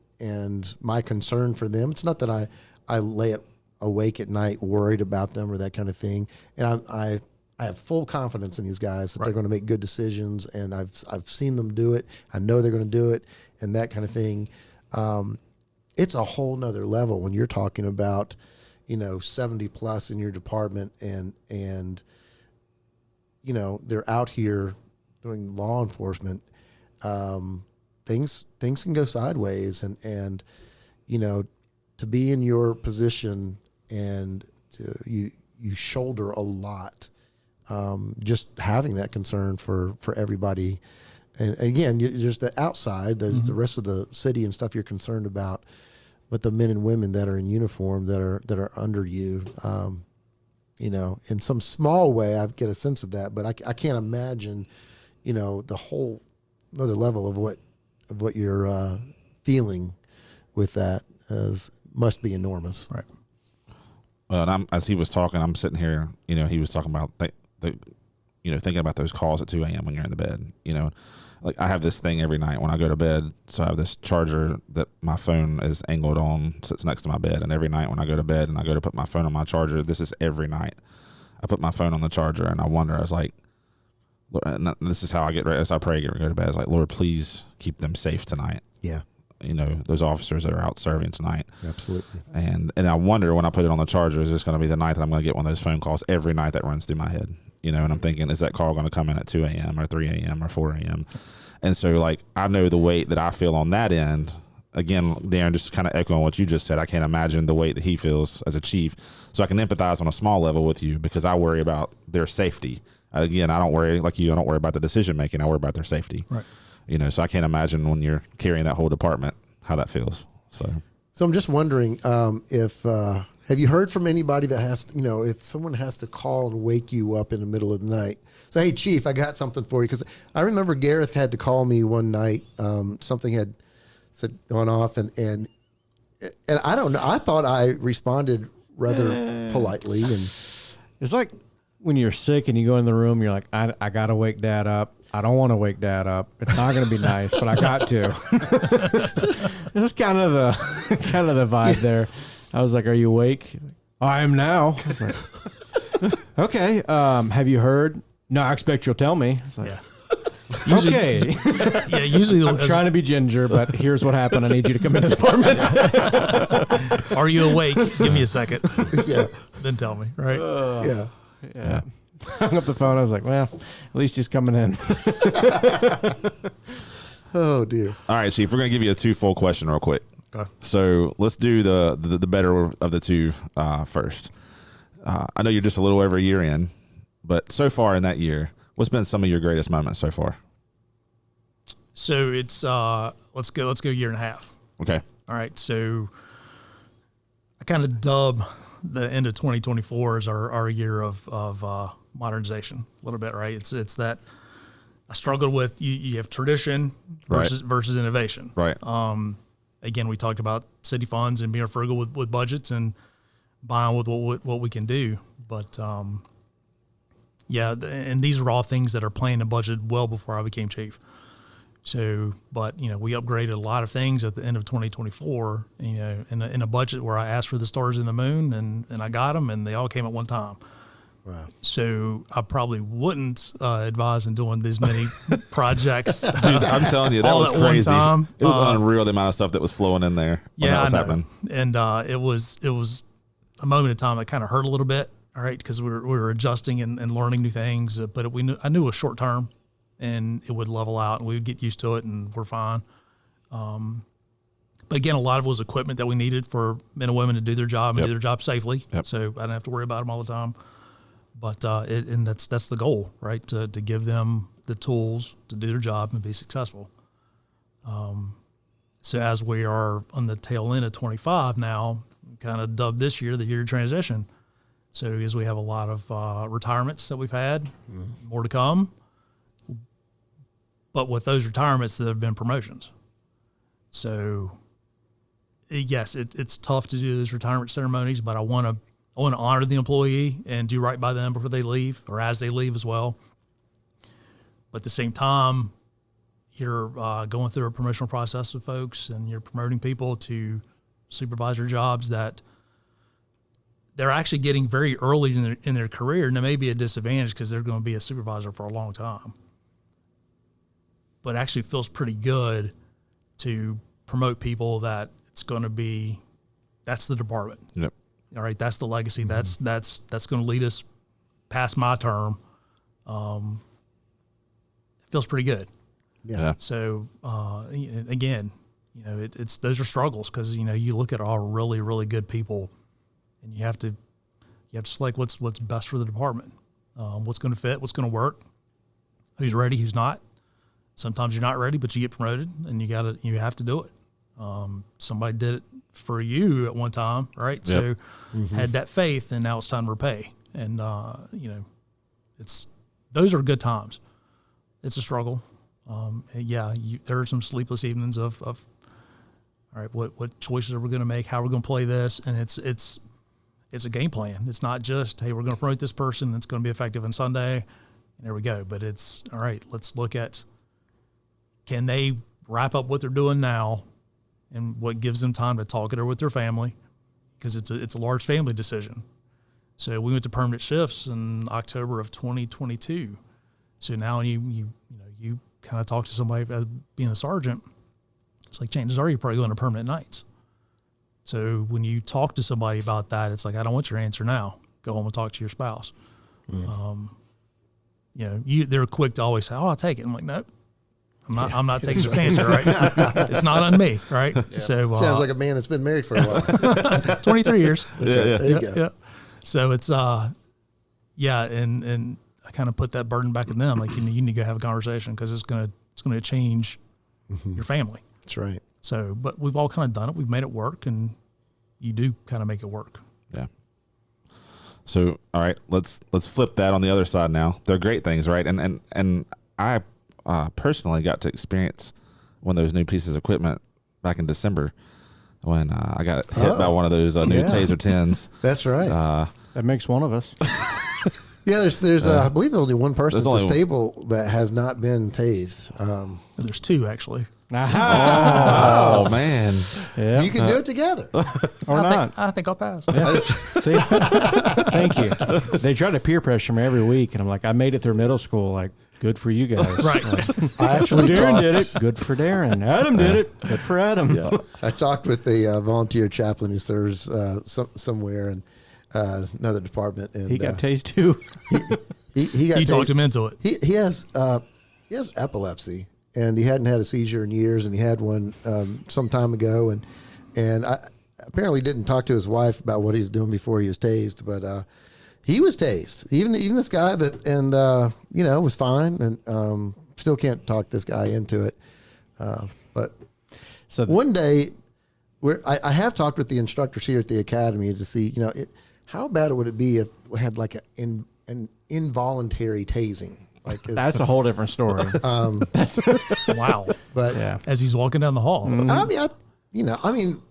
my concern for them, it's not that I lay awake at night worried about them or that kind of thing. And I have full confidence in these guys that they're going to make good decisions, and I've seen them do it. I know they're going to do it, and that kind of thing. It's a whole nother level when you're talking about, 70 plus in your department, and they're out here doing law enforcement. Things can go sideways, and to be in your position and you shoulder a lot, just having that concern for everybody. And again, just the outside, there's the rest of the city and stuff you're concerned about, but the men and women that are in uniform that are under you, in some small way, I get a sense of that, but I can't imagine, the whole another level of what you're feeling with that must be enormous. Right. Well, and as he was talking, I'm sitting here, he was talking about thinking about those calls at 2 a.m. when you're in the bed, like I have this thing every night when I go to bed. So I have this charger that my phone is angled on, sits next to my bed. And every night when I go to bed and I go to put my phone on my charger, this is every night. I put my phone on the charger and I was like, and this is how I get ready as I pray, go to bed. I was like, Lord, please keep them safe tonight. Yeah. Those officers that are out serving tonight. Absolutely. And I wonder when I put it on the charger, is this going to be the night that I'm going to get one of those phone calls every night that runs through my head? And I'm thinking, is that call going to come in at 2 a.m. or 3 a.m. or 4 a.m.? And so, like, I know the weight that I feel on that end. Again, Darren, just kind of echoing what you just said, I can't imagine the weight that he feels as a chief. So I can empathize on a small level with you because I worry about their safety. Again, I don't worry, like you, I don't worry about the decision making. I worry about their safety. Right. So I can't imagine when you're carrying that whole department how that feels. So I'm just wondering if have you heard from anybody that has, if someone has to call and wake you up in the middle of the night? Say, hey, Chief, I got something for you. Because I remember Gareth had to call me one night. Something had gone off, and I don't know. I thought I responded rather politely. And it's like when you're sick and you go in the room, you're like, I got to wake Dad up. I don't want to wake Dad up. It's not going to be nice, but I got to. It was kind of the vibe there. I was like, "Are you awake?" I am now. I was like, okay. Have you heard? No, I expect you'll tell me. It's like, Yeah. okay. Yeah, usually I'm trying to be ginger, but here's what happened. I need you to come into the department. Are you awake? Give me a second. Yeah. Then tell me, right? Yeah. Yeah. Hung up the phone. I was like, well, at least he's coming in. Oh dear. All right, Chief, we're going to give you a twofold question real quick. Okay. So let's do the better of the two first. I know you're just a little over a year in, but so far in that year, what's been some of your greatest moments so far? So it's let's go year and a half. Okay. All right. So I kind of dub the end of 2024 as our year of modernization a little bit, right? It's that I struggled with you have tradition versus innovation. Right. Again, we talked about city funds and being frugal with budgets and buying with what we can do. But and these are all things that are planned and budgeted well before I became chief. So, but we upgraded a lot of things at the end of 2024. In a budget where I asked for the stars and the moon, and I got them, and they all came at one time. Wow. So I probably wouldn't advise in doing these many projects. Dude, I'm telling you, that all was at one crazy. time. It was unreal the amount of stuff that was flowing in there when that was happening. And it was a moment in time that kind of hurt a little bit, all right, because we were adjusting and learning new things. But I knew it was short term, and it would level out, and we would get used to it, and we're fine. But again, a lot of it was equipment that we needed for men and women to do their job and do their job safely. Yep. So I didn't have to worry about them all the time. But and that's the goal, right? To give them the tools to do their job and be successful. So as we are on the tail end of 25 now, kind of dubbed this year the year of transition. So as we have a lot of retirements that we've had, more to come. But with those retirements, there have been promotions. So yes, it's tough to do those retirement ceremonies, but I want to honor the employee and do right by them before they leave or as they leave as well. But at the same time, you're going through a promotional process with folks, and you're promoting people to supervisor jobs that they're actually getting very early in their career, and it may be a disadvantage because they're going to be a supervisor for a long time. But it actually feels pretty good to promote people that it's going to be, that's the department. Yep. All right, that's the legacy. That's going to lead us past my term. It feels pretty good. Yeah. So again, it's those are struggles because you look at all really really good people, and you have to select what's best for the department, what's going to fit, what's going to work, who's ready, who's not. Sometimes you're not ready, but you get promoted, and you have to do it. Somebody did it for you at one time, right? Yep. So had that faith, and now it's time to repay. And those are good times. It's a struggle. There are some sleepless evenings of all right, what choices are we going to make? How are we going to play this? And it's a game plan. It's not just, hey, we're going to promote this person. It's going to be effective on Sunday, and there we go. But it's all right. Let's look at, can they wrap up what they're doing now, and what gives them time to talk it over with their family, because it's a large family decision. So we went to permanent shifts in October of 2022. So now you kind of talk to somebody being a sergeant. It's like, chances are you're probably going to permanent nights. So when you talk to somebody about that, it's like, I don't want your answer now. Go home and talk to your spouse. They're quick to always say, "Oh, I'll take it." I'm like, nope. I'm not taking this answer, right? It's not on me, right? Yeah. So sounds like a man that's been married for a while. 23 years. There you go. Yeah. So it's and I kind of put that burden back on them. Like, you need to go have a conversation because it's gonna change your family. That's right. So, but we've all kind of done it. We've made it work, and you do kind of make it work. Yeah. So, all right, let's flip that on the other side now. They're great things, right? And I personally got to experience one of those new pieces of equipment back in December when I got hit by one of those new Taser 10s. That's right. That makes one of us. Yeah, there's I believe only one person at the only stable that has not been tased. There's two, actually. Oh man. Yeah. You can do it together. Or not. I think I'll pass. See? Thank you. They try to peer pressure me every week, and I'm like, I made it through middle school. Like, good for you guys. Right. I actually Darren did it. Good for Darren. Adam did it. Good for Adam. Yeah. I talked with a volunteer chaplain who serves somewhere in another department, and He got tased too. he got You talked tased. him into it. He has epilepsy, and he hadn't had a seizure in years, and he had one some time ago, and I apparently didn't talk to his wife about what he was doing before he was tased, but he was tased. Even this guy that was fine, and still can't talk this guy into it. But So one day, I have talked with the instructors here at the academy to see, how bad would it be if we had like an involuntary tasing? Like that's a whole different story. Wow. but Yeah. As he's walking down the hall. I mean,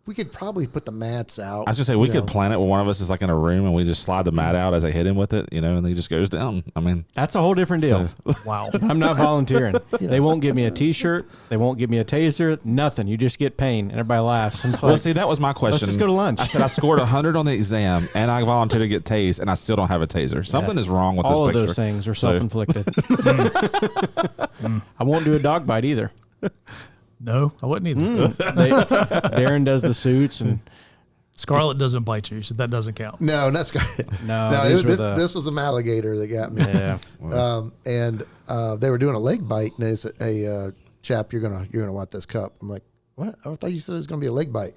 we could probably put the mats out. I was gonna say we could plan it where one of us is like in a room and we just slide the mat out as I hit him with it, and he just goes down. I mean, That's a whole different deal. Wow. I'm not volunteering. They won't give me a T-shirt. They won't give me a taser. Nothing. You just get pain, and everybody laughs. And it's well, like, see, that was my question. let's just go to lunch. I said I scored 100 on the exam, and I volunteered to get tased, and I still don't have a taser. Something is wrong with all this of picture. those things are So- self-inflicted. I won't do a dog bite either. No, I wouldn't either. Darren does the suits, and Scarlet doesn't bite you, so that doesn't count. No, that's great. No, it these was, were this was an alligator that got me. yeah, And they were doing a leg bite, and they said, "Hey, chap, you're gonna want this cup." I'm like, "What? I thought you said it was gonna be a leg bite."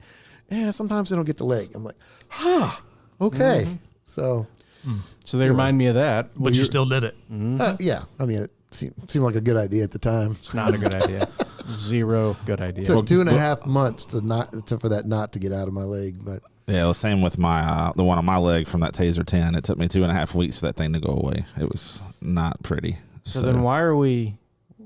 Yeah, sometimes they don't get the leg. I'm like, okay. So, so they remind me of that. But you still did it. yeah, I mean, it seemed like a good idea at the time. It's not a good idea. Zero good idea. Took 2.5 months for that knot to get out of my leg, but Yeah, the same with my the one on my leg from that Taser 10. It took me 2.5 weeks for that thing to go away. It was not pretty. So then why are we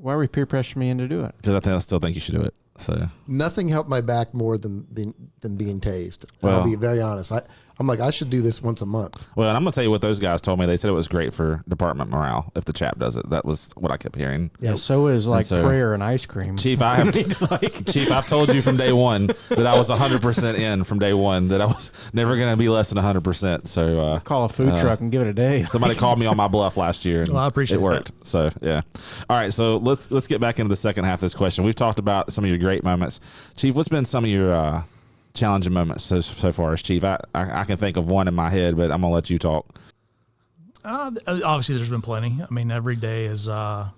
peer pressuring me into do it? Because I still think you should do it. So nothing helped my back more than being tased. Well- I'll be very honest. I'm like, I should do this once a month. well, and I'm gonna tell you what those guys told me. They said it was great for department morale if the chap does it. That was what I kept hearing. Yeah. So is like so- prayer and ice cream. Chief, Chief, I've told you from day one that I was 100% in from day one. That I was never gonna be less than 100%. So Call a food truck and give it a day. somebody called me on my bluff last year, and Well, I appreciate it worked. So yeah. All right, so let's get back into the second half of this question. We've talked about some of your great moments, Chief. What's been some of your challenging moments so far as Chief? I can think of one in my head, but I'm gonna let you talk. Obviously, there's been plenty. I mean, every day is a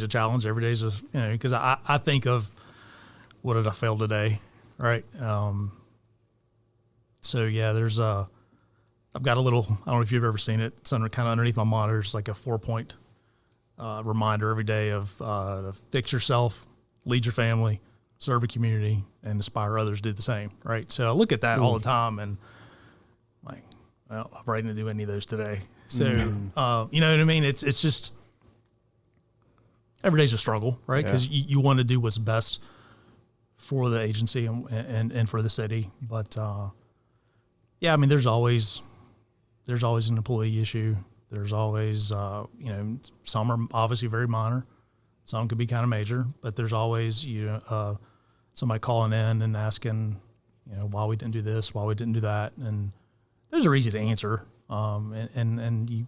challenge. Every day is because I think of what did I fail today, right? So yeah, there's I've got a little. I don't know if you've ever seen it. It's kind of underneath my monitor. It's like a 4-point reminder every day of to fix yourself, lead your family, serve a community, and inspire others to do the same, right? So I look at that all the time and like, well, I probably didn't do any of those today. So, you know what I mean? It's just, every day's a struggle, right? Because you want to do what's best for the agency and for the city. But, yeah, I mean, there's always an employee issue. There's always, some are obviously very minor. Some could be kind of major, but there's always, somebody calling in and asking, why we didn't do this, why we didn't do that. And those are easy to answer. And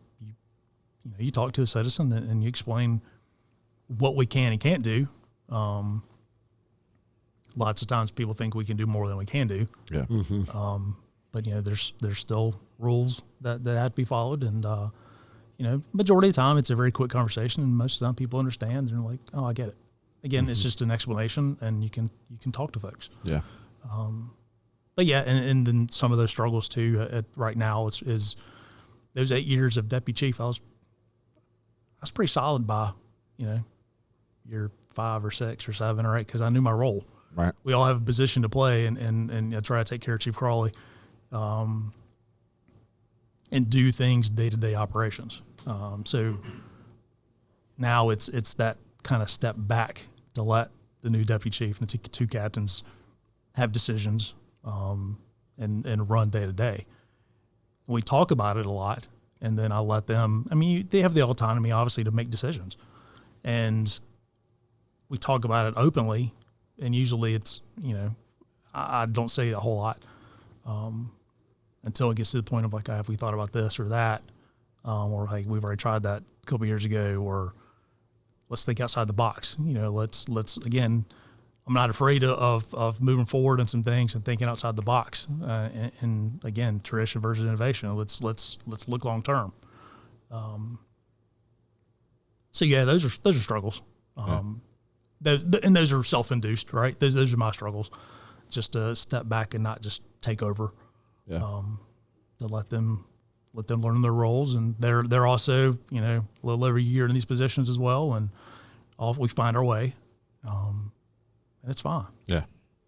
you talk to a citizen and you explain what we can and can't do. Lots of times people think we can do more than we can do. Yeah. But there's still rules that have to be followed. And, majority of the time it's a very quick conversation, and most of the time people understand and they're like, oh, I get it. Again, it's just an explanation, and you can talk to folks. Yeah. But yeah, and then some of those struggles too. Right now is those 8 years of deputy chief. I was pretty solid by year 5 or 6 or 7 or 8 because I knew my role. Right. We all have a position to play, and I try to take care of Chief Crawley, and do things day-to-day operations. So now it's that kind of step back to let the new deputy chief and the two captains have decisions and run day-to-day. We talk about it a lot, and then I let them – I mean, they have the autonomy, obviously, to make decisions. And we talk about it openly, and usually it's, I don't say a whole lot until it gets to the point of like, have we thought about this or that, or like we've already tried that a couple years ago, or let's think outside the box. Let's again. I'm not afraid of moving forward on some things and thinking outside the box. And again, tradition versus innovation. Let's look long term. So yeah, those are struggles. And those are self-induced, right? Those are my struggles. Just to step back and not just take over. Yeah. To let them learn their roles, and they're also a little over a year in these positions as well, and we find our way. And it's fine. Yeah.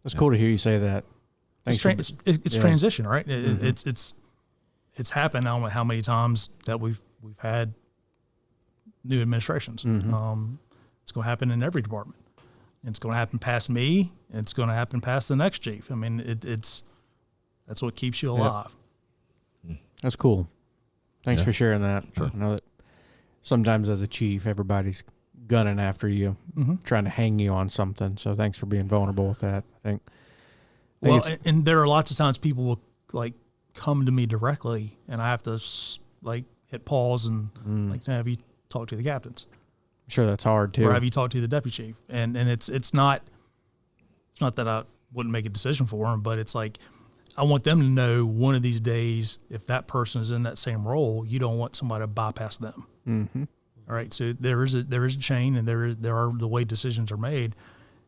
It's cool to hear you say that. It's transition, right? It's happened. I don't know how many times that we've had new administrations. Mm-hmm. It's going to happen in every department. It's going to happen past me. And it's going to happen past the next chief. I mean, that's what keeps you alive. Yep. That's cool. Thanks for sharing that. Sure. I know that sometimes as a chief, everybody's gunning after you, trying to hang you on something. So thanks for being vulnerable with that. I think well, and there are lots of times people will like come to me directly, and I have to like hit pause and like, have you talked to the captains? I'm sure that's hard too. Or have you talked to the deputy chief? And it's not that I wouldn't make a decision for them, but it's like I want them to know one of these days, if that person is in that same role, you don't want somebody to bypass them. Mm-hmm. All right, so there is a chain, and there are the way decisions are made,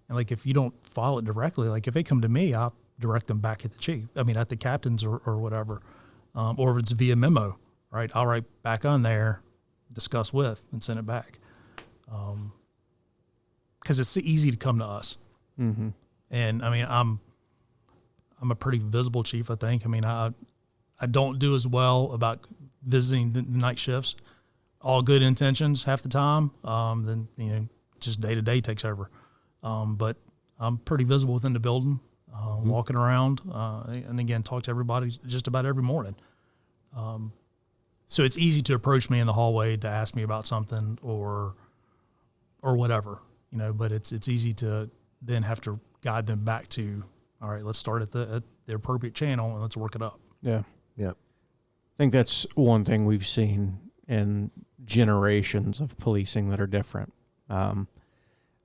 and like if you don't follow it directly, like if they come to me, I'll direct them back at the chief. I mean, at the captains or whatever, or if it's via memo, right? I'll write back on there, discuss with, and send it back, because it's easy to come to us. Mm-hmm. And I mean, I'm a pretty visible chief, I think. I mean, I don't do as well about visiting the night shifts. All good intentions half the time, then just day to day takes over. But I'm pretty visible within the building, walking around, and again talk to everybody just about every morning. So it's easy to approach me in the hallway to ask me about something or whatever, But it's easy to then have to guide them back to, all right, let's start at the appropriate channel and let's work it up. Yeah, Yeah. I think that's one thing we've seen in generations of policing that are different.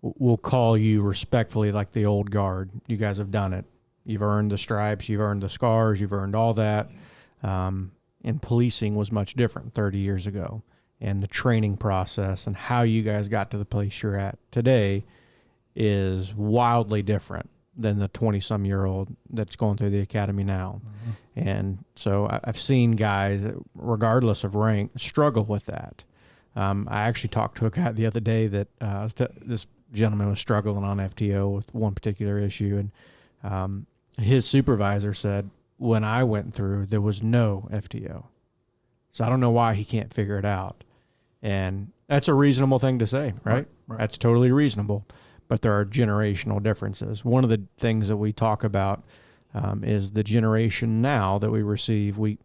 We'll call you respectfully like the old guard. You guys have done it. You've earned the stripes, you've earned the scars, you've earned all that. And policing was much different 30 years ago. And the training process and how you guys got to the place you're at today is wildly different than the 20-some-year-old that's going through the academy now. Mm-hmm. And so I've seen guys, regardless of rank, struggle with that. I actually talked to a guy the other day that this gentleman was struggling on FTO with one particular issue, and his supervisor said, when I went through, there was no FTO. So I don't know why he can't figure it out. And that's a reasonable thing to say, right? Right. That's totally reasonable. But there are generational differences. One of the things that we talk about is the generation now that we receive. We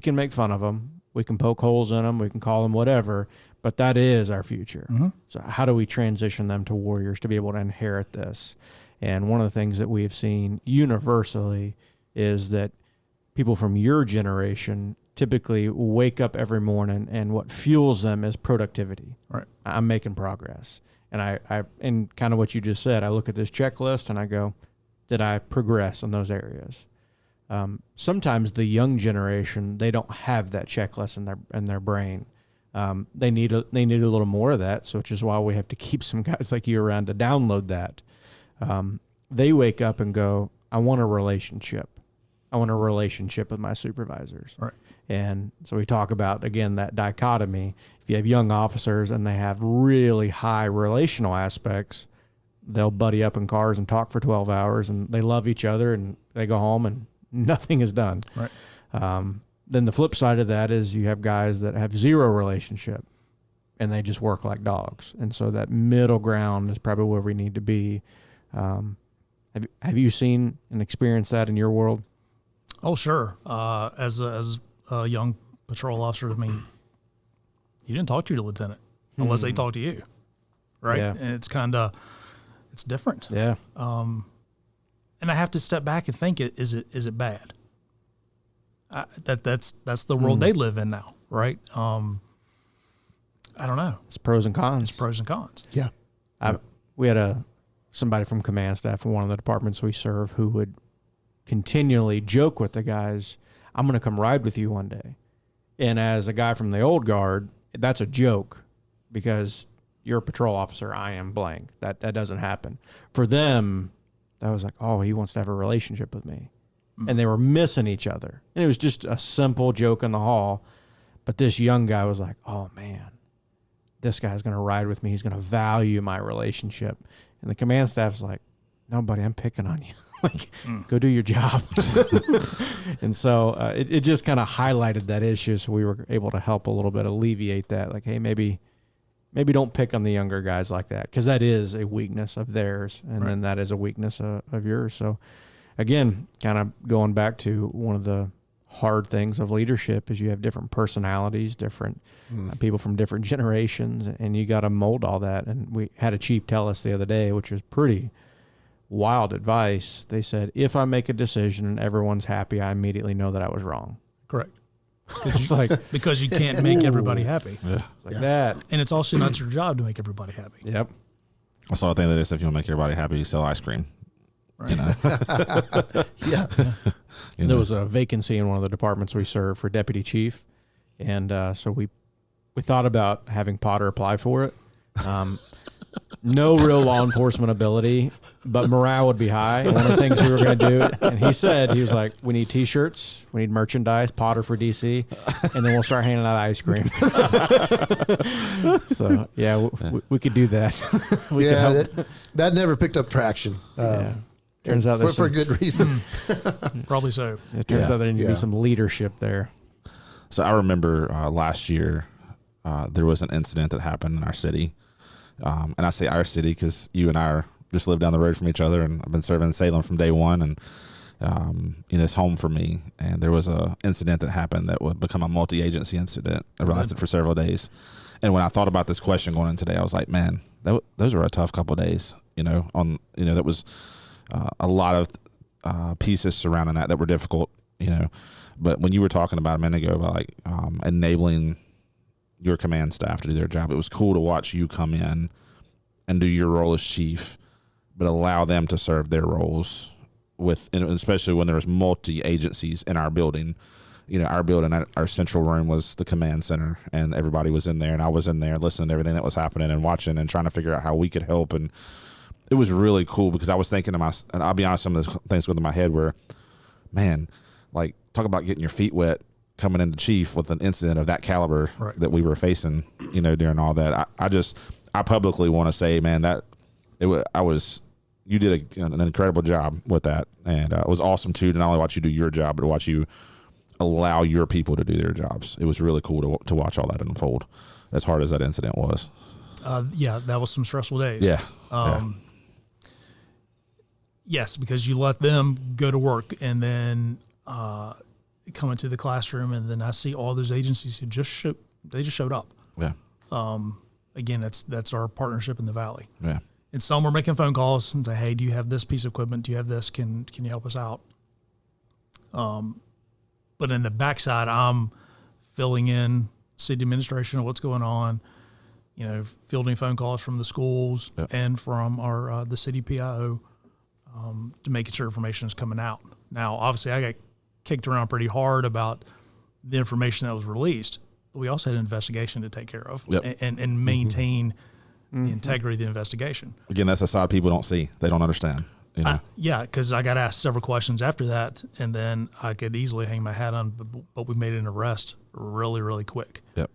can make fun of them. We can poke holes in them. We can call them whatever. But that is our future. Mm-hmm. So how do we transition them to warriors to be able to inherit this? And one of the things that we have seen universally is that people from your generation typically wake up every morning and what fuels them is productivity. Right. I'm making progress. And I and kind of what you just said, I look at this checklist and I go, did I progress in those areas? Sometimes the young generation, they don't have that checklist in their brain. They need a little more of that, so which is why we have to keep some guys like you around to download that. They wake up and go, I want a relationship. I want a relationship with my supervisors. Right. And so we talk about, again, that dichotomy. If you have young officers and they have really high relational aspects, they'll buddy up in cars and talk for 12 hours and they love each other and they go home and nothing is done. Right. Then the flip side of that is you have guys that have zero relationship and they just work like dogs. And so that middle ground is probably where we need to be. Have you seen and experienced that in your world? Oh, sure. As a young patrol officer, I mean, you didn't talk to your lieutenant unless they talk to you, right? Yeah. And it's kind of, It's different. Yeah. And I have to step back and think, is it bad? That's the world they live in now, right? I don't know. It's pros and cons. It's pros and cons. Yeah. We had somebody from command staff in one of the departments we serve who would continually joke with the guys, I'm going to come ride with you one day. And as a guy from the old guard, that's a joke because you're a patrol officer, I am blank. That doesn't happen. For them, that was like, oh, he wants to have a relationship with me. And they were missing each other. And it was just a simple joke in the hall. But this young guy was like, oh, man, this guy's going to ride with me. He's going to value my relationship. And the command staff's like, no, buddy, I'm picking on you. Like, go do your job. And so it just kind of highlighted that issue. So we were able to help a little bit alleviate that. Like, hey, maybe don't pick on the younger guys like that, because that is a weakness of theirs. And then that is a weakness of yours. So, again, kind of going back to one of the hard things of leadership is you have different personalities, different people from different generations, and you got to mold all that. And we had a chief tell us the other day, which was pretty wild advice. They said, if I make a decision and everyone's happy, I immediately know that I was wrong. Correct. It's like, Because you can't make everybody happy. like that. And it's also not your job to make everybody happy. Yep. I saw a thing that is, if you want to make everybody happy, you sell ice cream. Right. You know? Yeah. You There know? was a vacancy in one of the departments we serve for deputy chief. And so we thought about having Potter apply for it. No real law enforcement ability, but morale would be high. One of the things we were going to do, and he was like, we need T-shirts, we need merchandise, Potter for DC, and then we'll start handing out ice cream. So, yeah, we could do that. We could help. that never picked up traction. Yeah. Turns out for a good reason. Probably so. It turns out there needs to be some leadership there. So I remember last year there was an incident that happened in our city. And I say our city because you and I just live down the road from each other, and I've been serving in Salem from day one, and it's home for me. And there was a incident that happened that would become a multi-agency incident that lasted for several days. And when I thought about this question going in today, I was like, man, those were a tough couple of days. That was a lot of pieces surrounding that were difficult. But when you were talking about a minute ago about like enabling your command staff to do their job, it was cool to watch you come in and do your role as chief, but allow them to serve their roles and especially when there was multi agencies in our building. Our building, our central room was the command center, and everybody was in there, and I was in there listening to everything that was happening and watching and trying to figure out how we could help. And it was really cool because I was thinking to myself, and I'll be honest, some of those things within my head were, man, like, talk about getting your feet wet coming into chief with an incident of that caliber that we were facing, during all that. I publicly want to say, man, you did an incredible job with that. And it was awesome too, to not only watch you do your job, but to watch you allow your people to do their jobs. It was really cool to watch all that unfold, as hard as that incident was. That was some stressful days. Yeah. Yes, because you let them go to work and then come into the classroom, and then I see all those agencies who just showed up. Yeah. Again, that's our partnership in the Valley. Yeah. And some were making phone calls and say, hey, do you have this piece of equipment? Do you have this? Can you help us out? But in the backside, I'm filling in city administration of what's going on, fielding phone calls from the schools and from our the city PIO to making sure information is coming out. Now, obviously, I got kicked around pretty hard about the information that was released, but we also had an investigation to take care of and maintain the integrity of the investigation. Again, that's a side people don't see. They don't understand. Because I got asked several questions after that, and then I could easily hang my hat on, but we made an arrest really, really quick. Yep.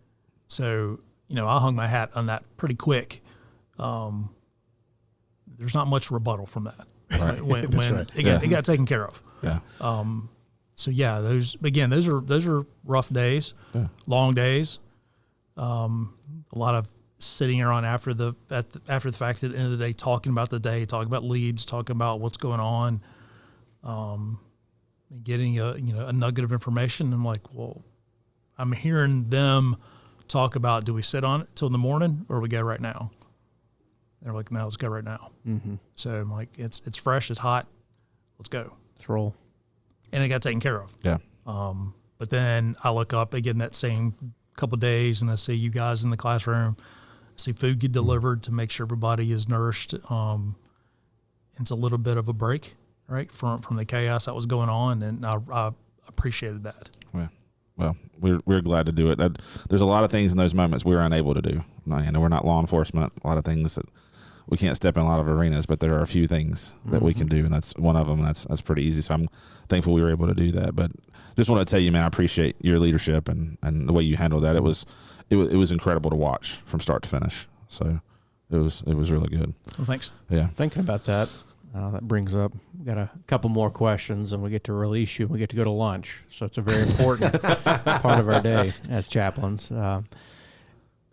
So, I hung my hat on that pretty quick. There's not much rebuttal from that. Right. When it got taken care of. Yeah. So yeah, those are rough days, long days. A lot of sitting around after the fact at the end of the day, talking about the day, talking about leads, talking about what's going on, getting a nugget of information. I'm like, well, I'm hearing them talk about, do we sit on it till the morning or we go right now? they're like, no, let's go right now. Mm-hmm. So I'm like, it's fresh, it's hot, let's go. Let's roll. And it got taken care of. Yeah. But then I look up again that same couple of days, and I see you guys in the classroom. I see food get delivered to make sure everybody is nourished. It's a little bit of a break, right, from the chaos that was going on, and I appreciated that. Yeah. Well, we're glad to do it. There's a lot of things in those moments we're unable to do. We're not law enforcement. A lot of things that we can't step in a lot of arenas, but there are a few things that we can do, and that's one of them. And that's pretty easy. So I'm thankful we were able to do that. But just want to tell you, man, I appreciate your leadership and the way you handled that. It was incredible to watch from start to finish. So it was really good. Well, thanks. Yeah. Thinking about that, that brings up, we got a couple more questions, and we get to release you, and we get to go to lunch. So it's a very important part of our day as chaplains.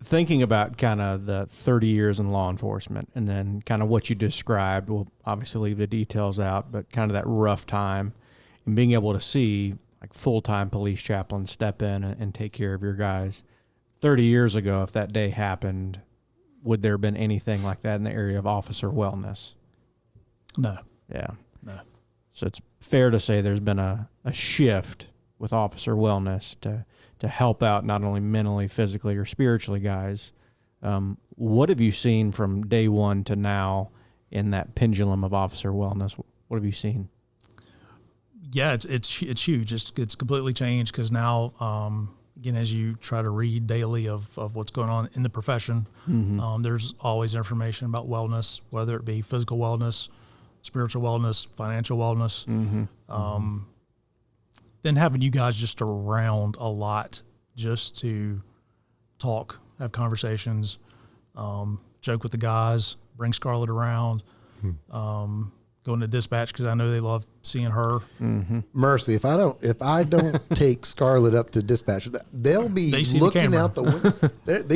Thinking about kind of the 30 years in law enforcement, and then kind of what you described, we'll obviously leave the details out, but kind of that rough time, and being able to see like full-time police chaplains step in and take care of your guys. 30 years ago, if that day happened, would there have been anything like that in the area of officer wellness? No. Yeah. No. So it's fair to say there's been a shift with officer wellness to help out not only mentally, physically, or spiritually guys. What have you seen from day one to now in that pendulum of officer wellness? What have you seen? Yeah, it's huge. It's completely changed because now, again, as you try to read daily of what's going on in the profession, there's always information about wellness, whether it be physical wellness, spiritual wellness, financial wellness. Then having you guys just around a lot just to talk, have conversations, joke with the guys, bring Scarlett around, going to dispatch because I know they love seeing her. Mercy, if I don't take Scarlett up to dispatch, they'll be looking out the window.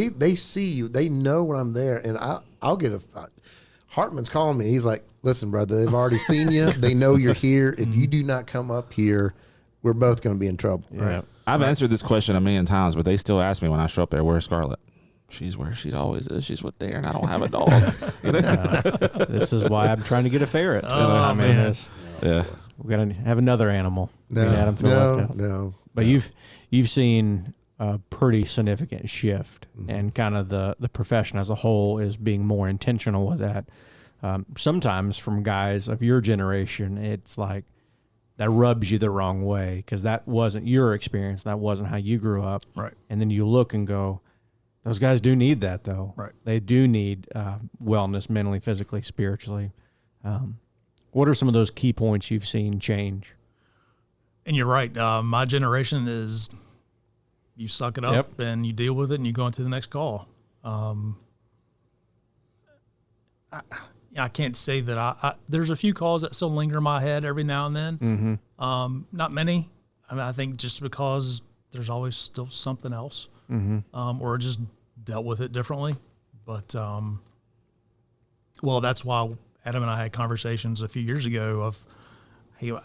They see you. They know when I'm there, and I'll get Hartman's calling me. He's like, "Listen, brother, they've already seen you. They know you're here. If you do not come up here, we're both going to be in trouble." Yeah. Right. I've answered this question a million times, but they still ask me when I show up there, "Where's Scarlett?" She's where she always is. She's with there, and I don't have a dog. This is why I'm trying to get a ferret. Oh, man. Yeah. We're going to have another animal. Me and Adam feel left out. No. But you've seen a pretty significant shift, and kind of the profession as a whole is being more intentional with that. Sometimes from guys of your generation, it's like that rubs you the wrong way because that wasn't your experience. That wasn't how you grew up. Right. And then you look and go, those guys do need that, though. Right. They do need wellness mentally, physically, spiritually. What are some of those key points you've seen change? And you're right. My generation is you suck it up and you deal with it and you go on to the next call. I can't say that I there's a few calls that still linger in my head every now and then. Not many. I mean, I think just because there's always still something else, or just dealt with it differently. But well, that's why Adam and I had conversations a few years ago of, hey, I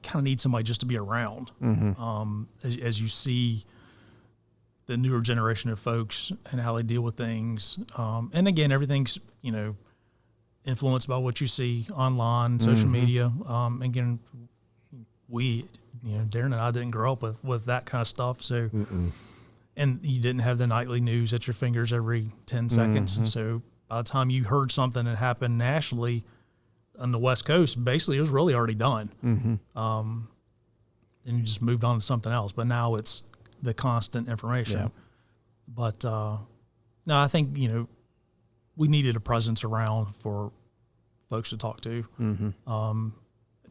kind of need somebody just to be around. As you see the newer generation of folks and how they deal with things, and again, everything's influenced by what you see online, social media. Again, Darren and I didn't grow up with that kind of stuff, so and you didn't have the nightly news at your fingers every 10 seconds. So by the time you heard something that happened nationally on the West Coast, basically it was really already done. And you just moved on to something else. But now it's the constant information. Yeah. But no, I think we needed a presence around for folks to talk to.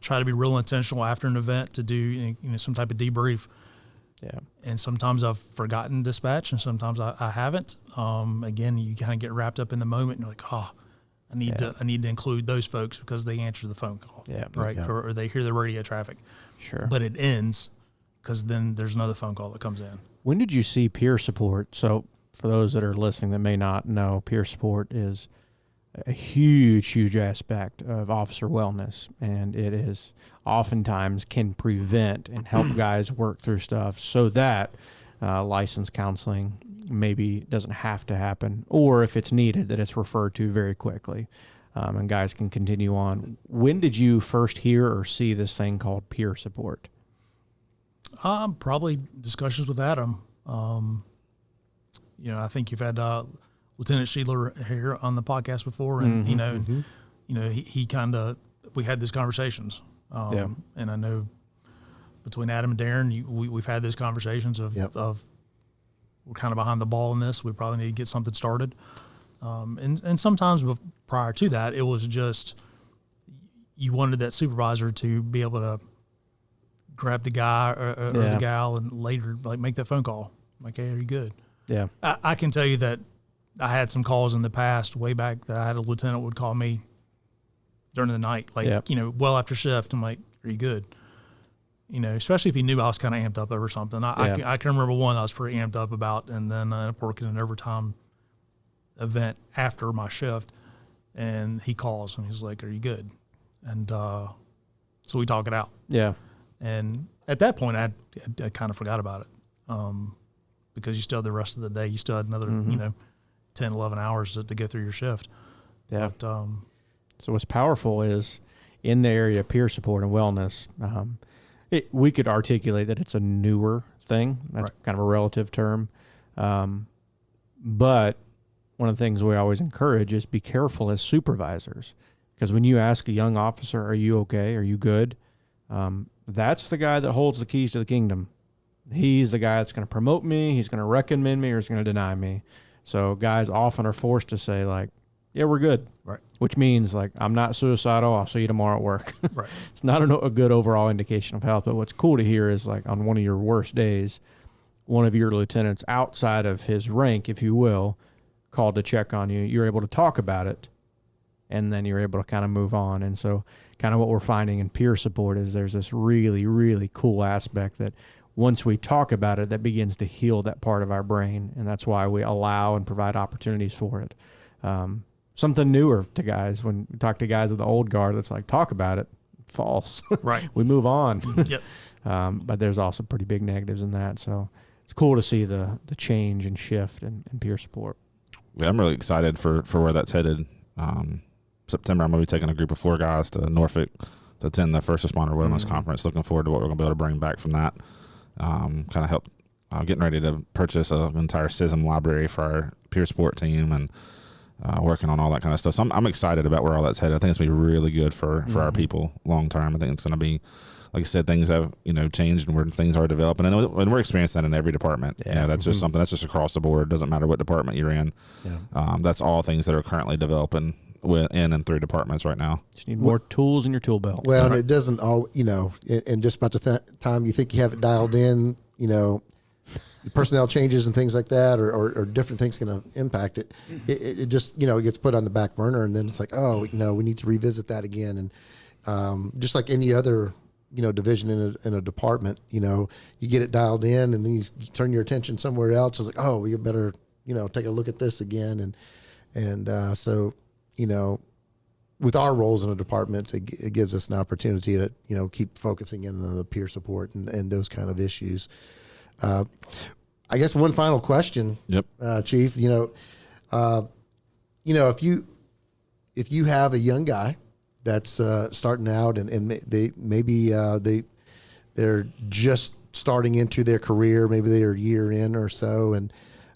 Try to be real intentional after an event to do some type of debrief. Yeah. And sometimes I've forgotten dispatch, and sometimes I haven't. Again, you kind of get wrapped up in the moment, and you're like, oh, I need to include those folks because they answer the phone call, right? Yeah. Or they hear the radio traffic. Sure. But it ends because then there's another phone call that comes in. When did you see peer support? So for those that are listening that may not know, peer support is a huge aspect of officer wellness, and it is oftentimes can prevent and help guys work through stuff so that licensed counseling maybe doesn't have to happen, or if it's needed, that it's referred to very quickly, and guys can continue on. When did you first hear or see this thing called peer support? Probably discussions with Adam. I think you've had Lieutenant Sheedler here on the podcast before, and he kind of, we had these conversations. And I know between Adam and Darren, we've had these conversations of we're kind of behind the ball in this. We probably need to get something started. And sometimes prior to that, it was just you wanted that supervisor to be able to grab the guy or the gal and later like make that phone call. Like, hey, are you good? Yeah. I can tell you that I had some calls in the past way back that I had a lieutenant would call me during the night, like, well after shift. I'm like, are you good? Especially if he knew I was kind of amped up over something. I can remember one I was pretty amped up about, and then I ended up working an overtime event after my shift, and he calls and he's like, are you good? And so we talk it out. Yeah. And at that point, I kind of forgot about it because you still had the rest of the day. You still had another, 10, 11 hours to go through your shift. Yeah. But, so what's powerful is in the area of peer support and wellness, we could articulate that it's a newer thing. That's kind of a relative term. But one of the things we always encourage is be careful as supervisors, because when you ask a young officer, are you okay? Are you good? That's the guy that holds the keys to the kingdom. He's the guy that's going to promote me. He's going to recommend me, or he's going to deny me. So guys often are forced to say, like, yeah, we're good. Right. Which means, like, I'm not suicidal. I'll see you tomorrow at work. Right. It's not a good overall indication of health. But what's cool to hear is, like, on one of your worst days, one of your lieutenants outside of his rank, if you will, called to check on you. You're able to talk about it, and then you're able to kind of move on. And so kind of what we're finding in peer support is there's this really, really cool aspect that once we talk about it, that begins to heal that part of our brain. And that's why we allow and provide opportunities for it. Something newer to guys. When we talk to guys of the old guard, that's like, talk about it. False. Right. We move on. Yep. But there's also pretty big negatives in that. So it's cool to see the change and shift in peer support. Yeah, I'm really excited for where that's headed. September, I'm going to be taking a group of 4 guys to Norfolk to attend the First Responder Wellness Conference. Looking forward to what we're going to be able to bring back from that. Kind of help getting ready to purchase an entire SISM library for our peer support team and working on all that kind of stuff. So I'm excited about where all that's headed. I think it's going to be really good for our people long term. I think it's going to be, like I said, things have changed and where things are developing, and we're experiencing that in every department. Yeah, that's just something that's just across the board. It doesn't matter what department you're in. Yeah. That's all things that are currently developing in and through departments right now. Just need more tools in your tool belt. Well, and it doesn't all and just about the time you think you have it dialed in, personnel changes and things like that, or different things going to impact it. It just it gets put on the back burner, and then it's like, we need to revisit that again. And just like any other division in a department, you get it dialed in, and then you turn your attention somewhere else. It's like, we better take a look at this again, and so with our roles in a department, it gives us an opportunity to keep focusing in on the peer support and those kind of issues. I guess one final question, Chief. If you have a young guy that's starting out and they're just starting into their career, maybe they're a year in or so, and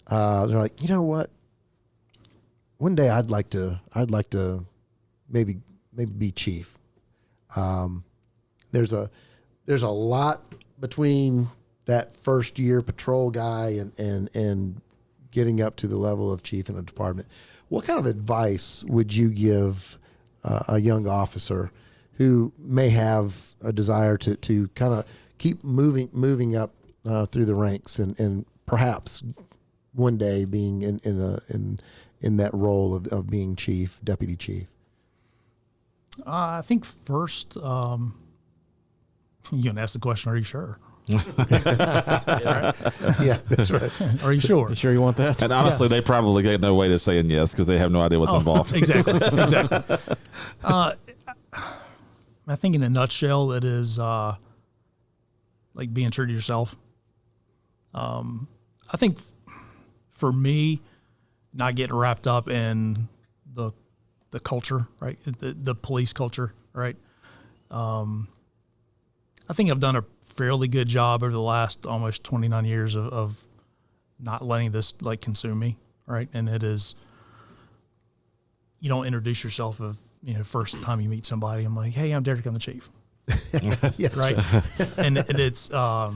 they're like, you know what? One day I'd like to maybe be chief. There's a lot between that first year patrol guy and getting up to the level of chief in a department. What kind of advice would you give a young officer who may have a desire to kind of keep moving up through the ranks and perhaps one day being in that role of being chief, deputy chief? I think first, you're going to ask the question, are you sure? Yeah, that's right. Are you sure? You sure you want that? And honestly, they probably get no way of saying yes because they have no idea what's involved. Exactly. I think in a nutshell, it is like being true to yourself. I think for me, not getting wrapped up in the culture, right? The police culture, right? I think I've done a fairly good job over the last almost 29 years of not letting this like consume me, right? And it is, you don't introduce yourself of, first time you meet somebody, I'm like, hey, I'm Derek, I'm the chief. Yes, right? And it's, I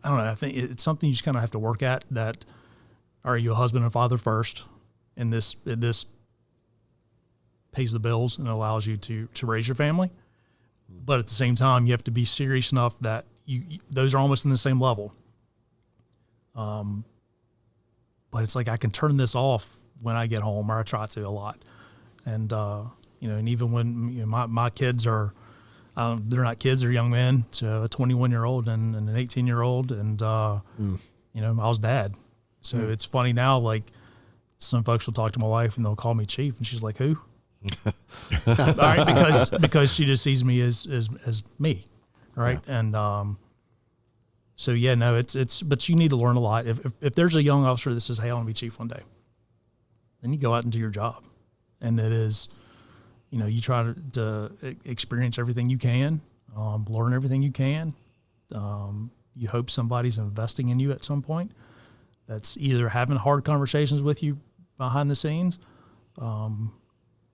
don't know, I think it's something you just kind of have to work at, that are you a husband and father first? And this pays the bills and allows you to raise your family. But at the same time, you have to be serious enough that you those are almost in the same level. But it's like I can turn this off when I get home, or I try to a lot. And, and even when my kids are, they're not kids, they're young men, so a 21-year-old and an 18-year-old. And, I was dad. So it's funny now, like some folks will talk to my wife and they'll call me chief, and she's like, who? All right, because she just sees me as me, right? Yeah. And so yeah, no, it's but you need to learn a lot. If there's a young officer that says, "Hey, I want to be chief one day," then you go out and do your job, and it is, you try to experience everything you can, learn everything you can. You hope somebody's investing in you at some point. That's either having hard conversations with you behind the scenes.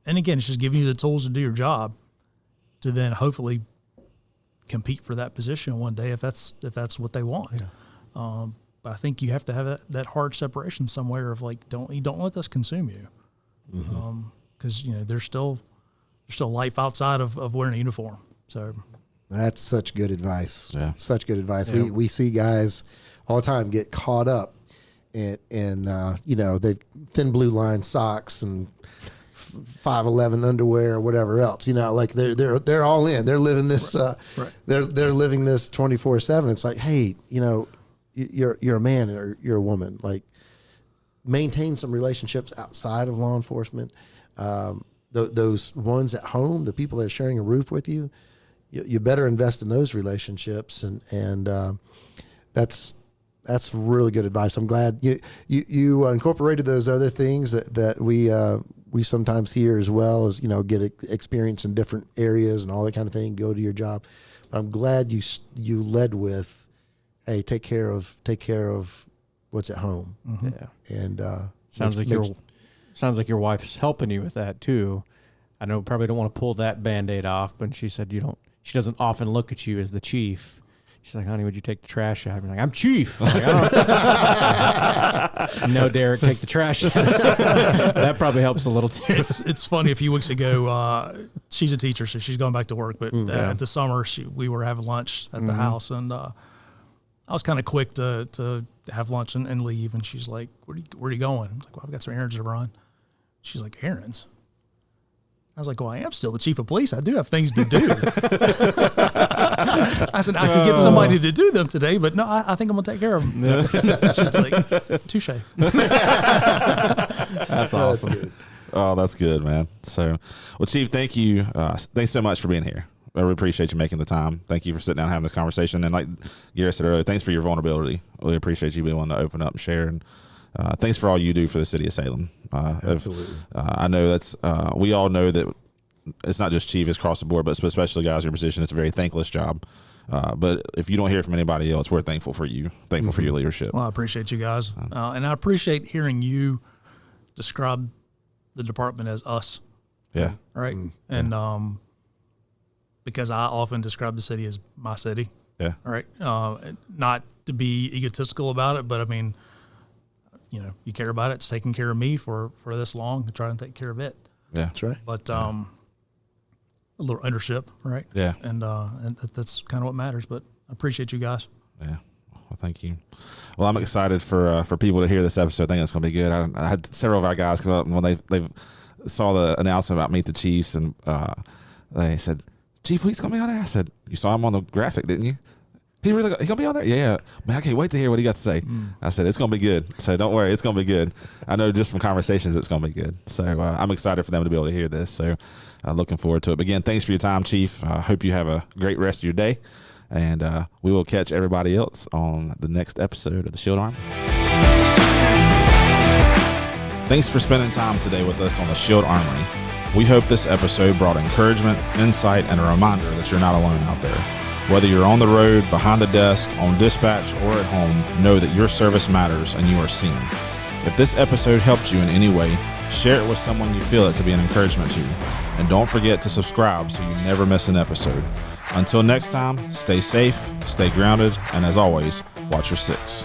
And again, it's just giving you the tools to do your job, to then hopefully compete for that position one day if that's what they want. Yeah. But I think you have to have that hard separation somewhere of like, don't let this consume you, because there's still life outside of wearing a uniform. So that's such good advice. Yeah, such good advice. Yeah. We see guys all the time get caught up in they've thin blue line socks and 5'11" underwear or whatever else, like they're all in. They're living this. Right. They're living this 24/7. It's like, hey, you're a man or you're a woman. Like, maintain some relationships outside of law enforcement. Those ones at home, the people that are sharing a roof with you, you better invest in those relationships. And that's really good advice. I'm glad you incorporated those other things that we sometimes hear as well, as get experience in different areas and all that kind of thing. Go to your job, but I'm glad you led with, hey, take care of what's at home. Mm-hmm. Yeah, and sounds like your wife is helping you with that too. I know probably don't want to pull that Band-Aid off, but she said she doesn't often look at you as the chief. She's like, honey, would you take the trash out? I'm like, I'm chief. I'm like, no, Derek, take the trash out. That probably helps a little too. It's funny. A few weeks ago, she's a teacher, so she's going back to work. But at the summer, we were having lunch at the house, and I was kind of quick to have lunch and leave. And she's like, where are you going? I'm like, well, I've got some errands to run. She's like, errands? I was like, well, I am still the chief of police. I do have things to do. I said, I could get somebody to do them today, but no, I think I'm going to take care of them. She's like, touche. That's awesome. That's good. Oh, that's good, man. So, well, Chief, thank you. Thanks so much for being here. I really appreciate you making the time. Thank you for sitting down and having this conversation. And like Garrett said earlier, thanks for your vulnerability. Really appreciate you being willing to open up and share. And thanks for all you do for the city of Salem. Absolutely. I know that's we all know that it's not just Chief, it's across the board, but especially guys in your position, it's a very thankless job. But if you don't hear from anybody else, we're thankful for you. Thankful for your leadership. Well, I appreciate you guys. And I appreciate hearing you describe the department as us. Yeah. Right. And because I often describe the city as my city. Yeah. All right. Not to be egotistical about it, but I mean, you care about it. It's taking care of me for this long to try and take care of it. Yeah, that's right. But a little ownership, right? Yeah. And that's kind of what matters. But I appreciate you guys. Yeah. Well, thank you. Well, I'm excited for people to hear this episode. I think it's going to be good. I had several of our guys come up when they saw the announcement about Meet the Chiefs, and they said, "Chief, he's going to be on there." I said, "You saw him on the graphic, didn't you? He going to be on there?" "Yeah, man, I can't wait to hear what he got to say." I said, "It's going to be good. So don't worry, it's going to be good." I know just from conversations, it's going to be good. So I'm excited for them to be able to hear this. So looking forward to it. But again, thanks for your time, Chief. I hope you have a great rest of your day. And we will catch everybody else on the next episode of the SHIELD Armory. Thanks for spending time today with us on the SHIELD Armory. We hope this episode brought encouragement, insight, and a reminder that you're not alone out there. Whether you're on the road, behind the desk, on dispatch, or at home, know that your service matters and you are seen. If this episode helped you in any way, share it with someone you feel it could be an encouragement to. And don't forget to subscribe so you never miss an episode. Until next time, stay safe, stay grounded, and as always, watch your six.